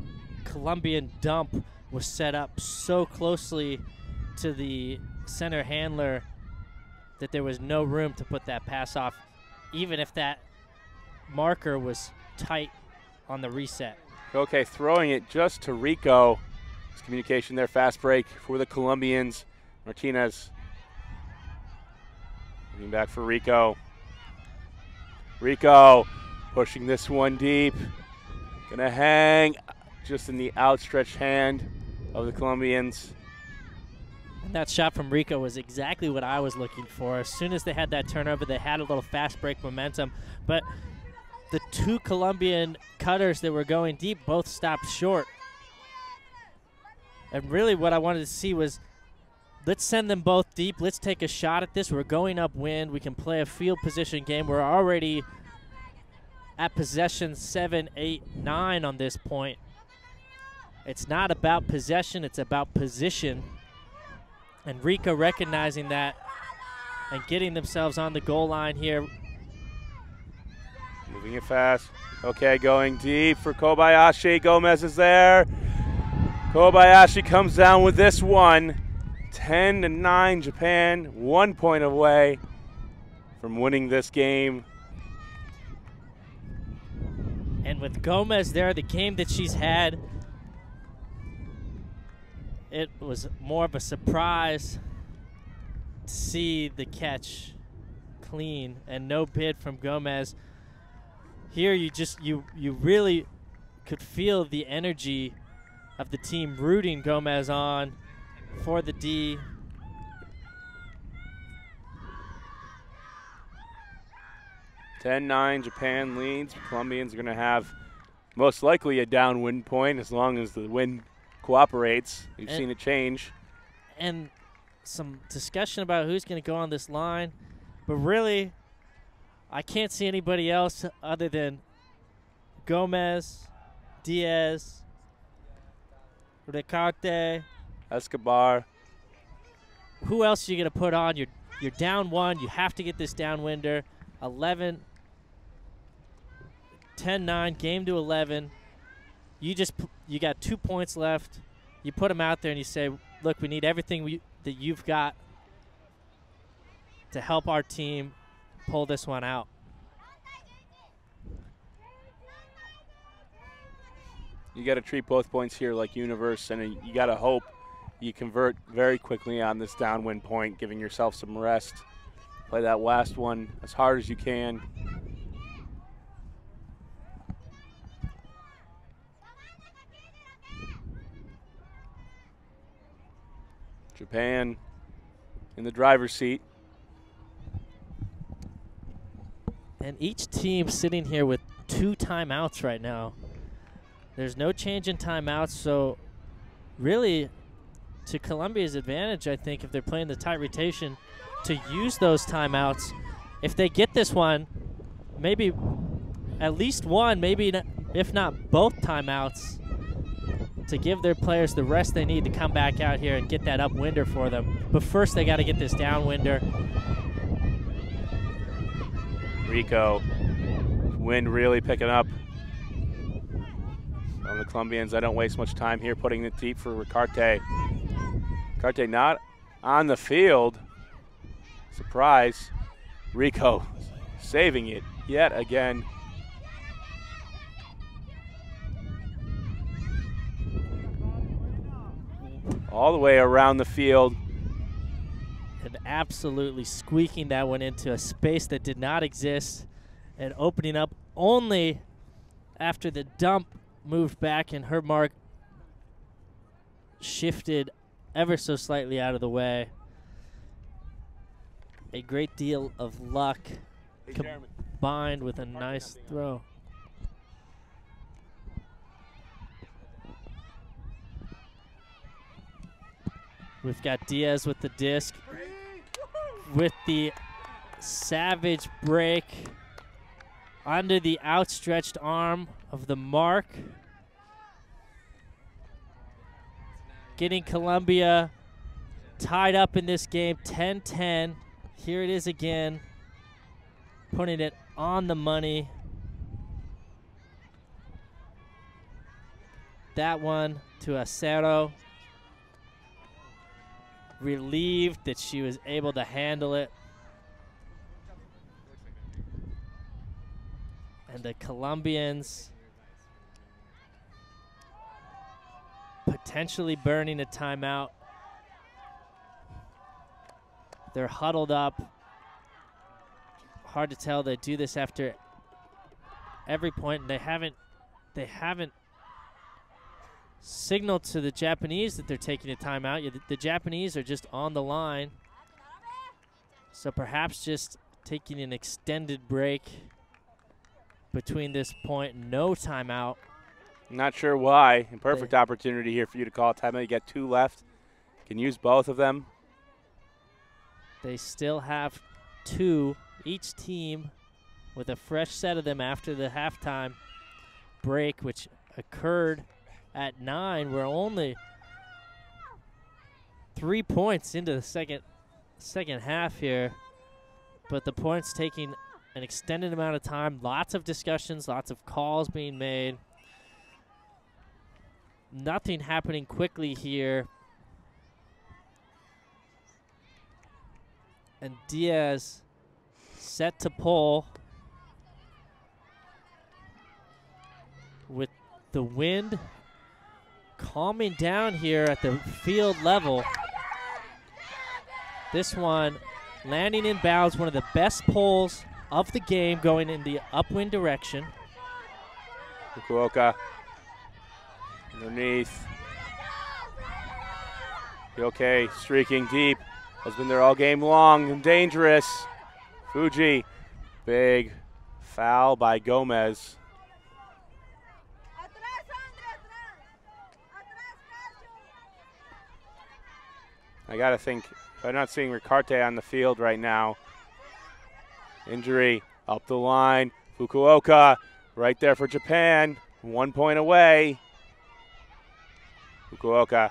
Colombian dump was set up so closely to the center handler that there was no room to put that pass off, even if that marker was tight on the reset. Okay, throwing it just to Rico. Communication there, fast break for the Colombians. Martinez looking back for Rico. Rico pushing this one deep. Gonna hang just in the outstretched hand of the Colombians. And that shot from Rico was exactly what I was looking for. As soon as they had that turnover, they had a little fast break momentum. But the two Colombian cutters that were going deep both stopped short. And really what I wanted to see was, let's send them both deep. Let's take a shot at this. We're going upwind. We can play a field position game. We're already at possession 7, 8, 9 on this point. It's not about possession. It's about position. And Rico recognizing that and getting themselves on the goal line here. Moving it fast. Okay, going deep for Kobayashi. Gomez is there. Kobayashi comes down with this one. 10-9 Japan, 1 point away from winning this game. And with Gomez there, the game that she's had, it was more of a surprise to see the catch clean and no bid from Gomez. Here you really could feel the energy of the team rooting Gomez on for the D. (10-9) Japan leads. Colombians are going to have most likely a downwind point as long as the wind cooperates. We've seen it change. And some discussion about who's going to go on this line. But really, I can't see anybody else other than Gomez, Diaz, Recarte, Escobar. Who else are you going to put on? You're down one. You have to get this downwinder. 11, 10-9, game to 11. You got 2 points left. You put them out there and you say, look, we need everything that you've got to help our team pull this one out. You got to treat both points here like universe, and you got to hope you convert very quickly on this downwind point, giving yourself some rest. Play that last one as hard as you can. Japan in the driver's seat. And each team sitting here with 2 timeouts right now. There's no change in timeouts, so really to Colombia's advantage, I think, if they're playing the tight rotation, to use those timeouts. If they get this one, maybe at least one, maybe if not both timeouts, to give their players the rest they need to come back out here and get that upwinder for them. But first they got to get this downwinder. Rico, wind really picking up on the Colombians. I don't waste much time here putting it deep for Ricarte. Ricarte not on the field. Surprise. Rico saving it yet again. All the way around the field. And absolutely squeaking that one into a space that did not exist and opening up only after the dump moved back and her mark shifted ever so slightly out of the way. A great deal of luck combined with a nice throw. We've got Diaz with the disc, with the savage break under the outstretched arm of the mark. Getting Colombia tied up in this game, 10-10. Here it is again, putting it on the money. That one to Acero. Relieved that she was able to handle it. And the Colombians potentially burning a timeout. They're huddled up. Hard to tell. They do this after every point, and they haven't signaled to the Japanese that they're taking a timeout. The Japanese are just on the line. So perhaps just taking an extended break between this point. No timeout. Not sure why. A perfect opportunity here for you to call a timeout. You got 2 left. Can use both of them. They still have 2, each team with a fresh set of them after the halftime break, which occurred at 9. We're only 3 points into the second half here, but the points taking an extended amount of time. Lots of discussions, lots of calls being made. Nothing happening quickly here. And Diaz set to pull with the wind calming down here at the field level. This one landing in bounds, one of the best pulls of the game, going in the upwind direction. Fukuoka underneath. Okay, streaking deep. Has been there all game long and dangerous. Fuji, big foul by Gomez. I got to think, if I'm not seeing Ricarte on the field right now. Injury up the line. Fukuoka right there for Japan. 1 point away. Fukuoka.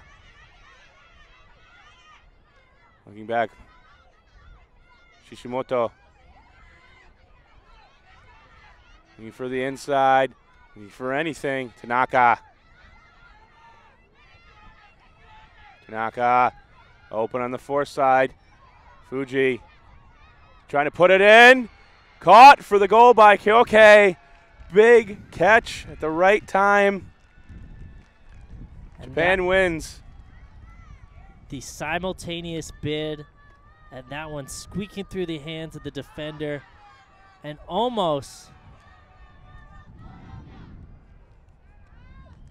Looking back. Shishimoto. Looking for the inside. Looking for anything. Tanaka. Tanaka. Open on the 4th side. Fuji. Trying to put it in. Caught for the goal by Kyoke. Big catch at the right time. Japan wins. The simultaneous bid, and that one squeaking through the hands of the defender, and almost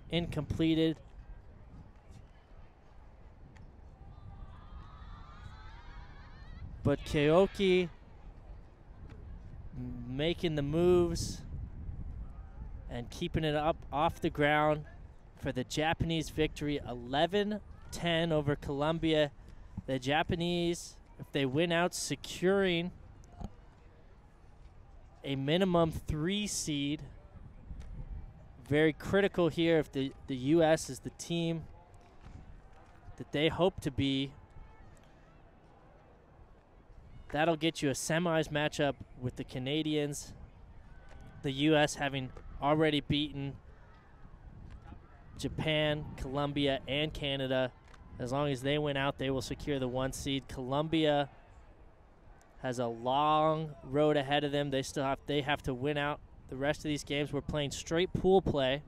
incompleted. But Keoki making the moves and keeping it up off the ground for the Japanese victory, 11-10 over Colombia. The Japanese, if they win out, securing a minimum 3 seed. Very critical here if the U.S. is the team that they hope to be. That'll get you a semis matchup with the Canadians. The U.S. having already beaten Japan, Colombia, and Canada. As long as they win out, they will secure the 1 seed. Colombia has a long road ahead of them. They have to win out the rest of these games. We're playing straight pool play,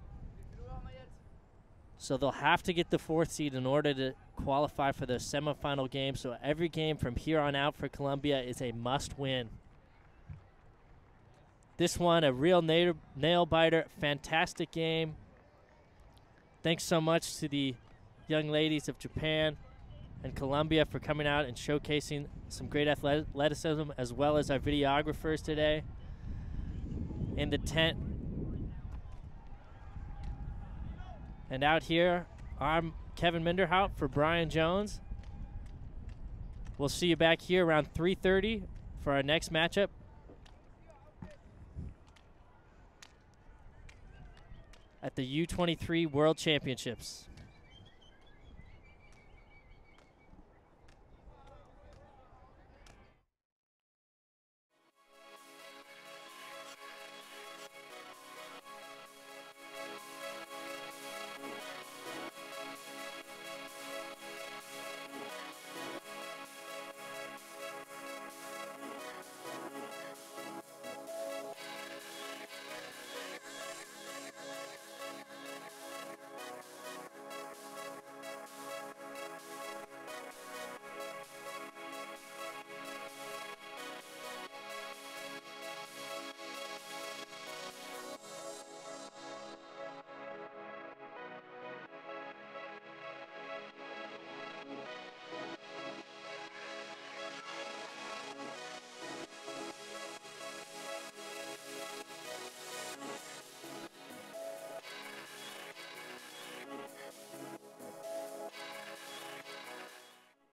so they'll have to get the 4th seed in order to qualify for the semifinal game. So every game from here on out for Colombia is a must-win. This one, a real nail-biter, fantastic game. Thanks so much to the young ladies of Japan and Colombia for coming out and showcasing some great athleticism, as well as our videographers today in the tent. And out here, I'm Kevin Minderhout for Brian Jones. We'll see you back here around 3:30 for our next matchup. At the U23 World Championships.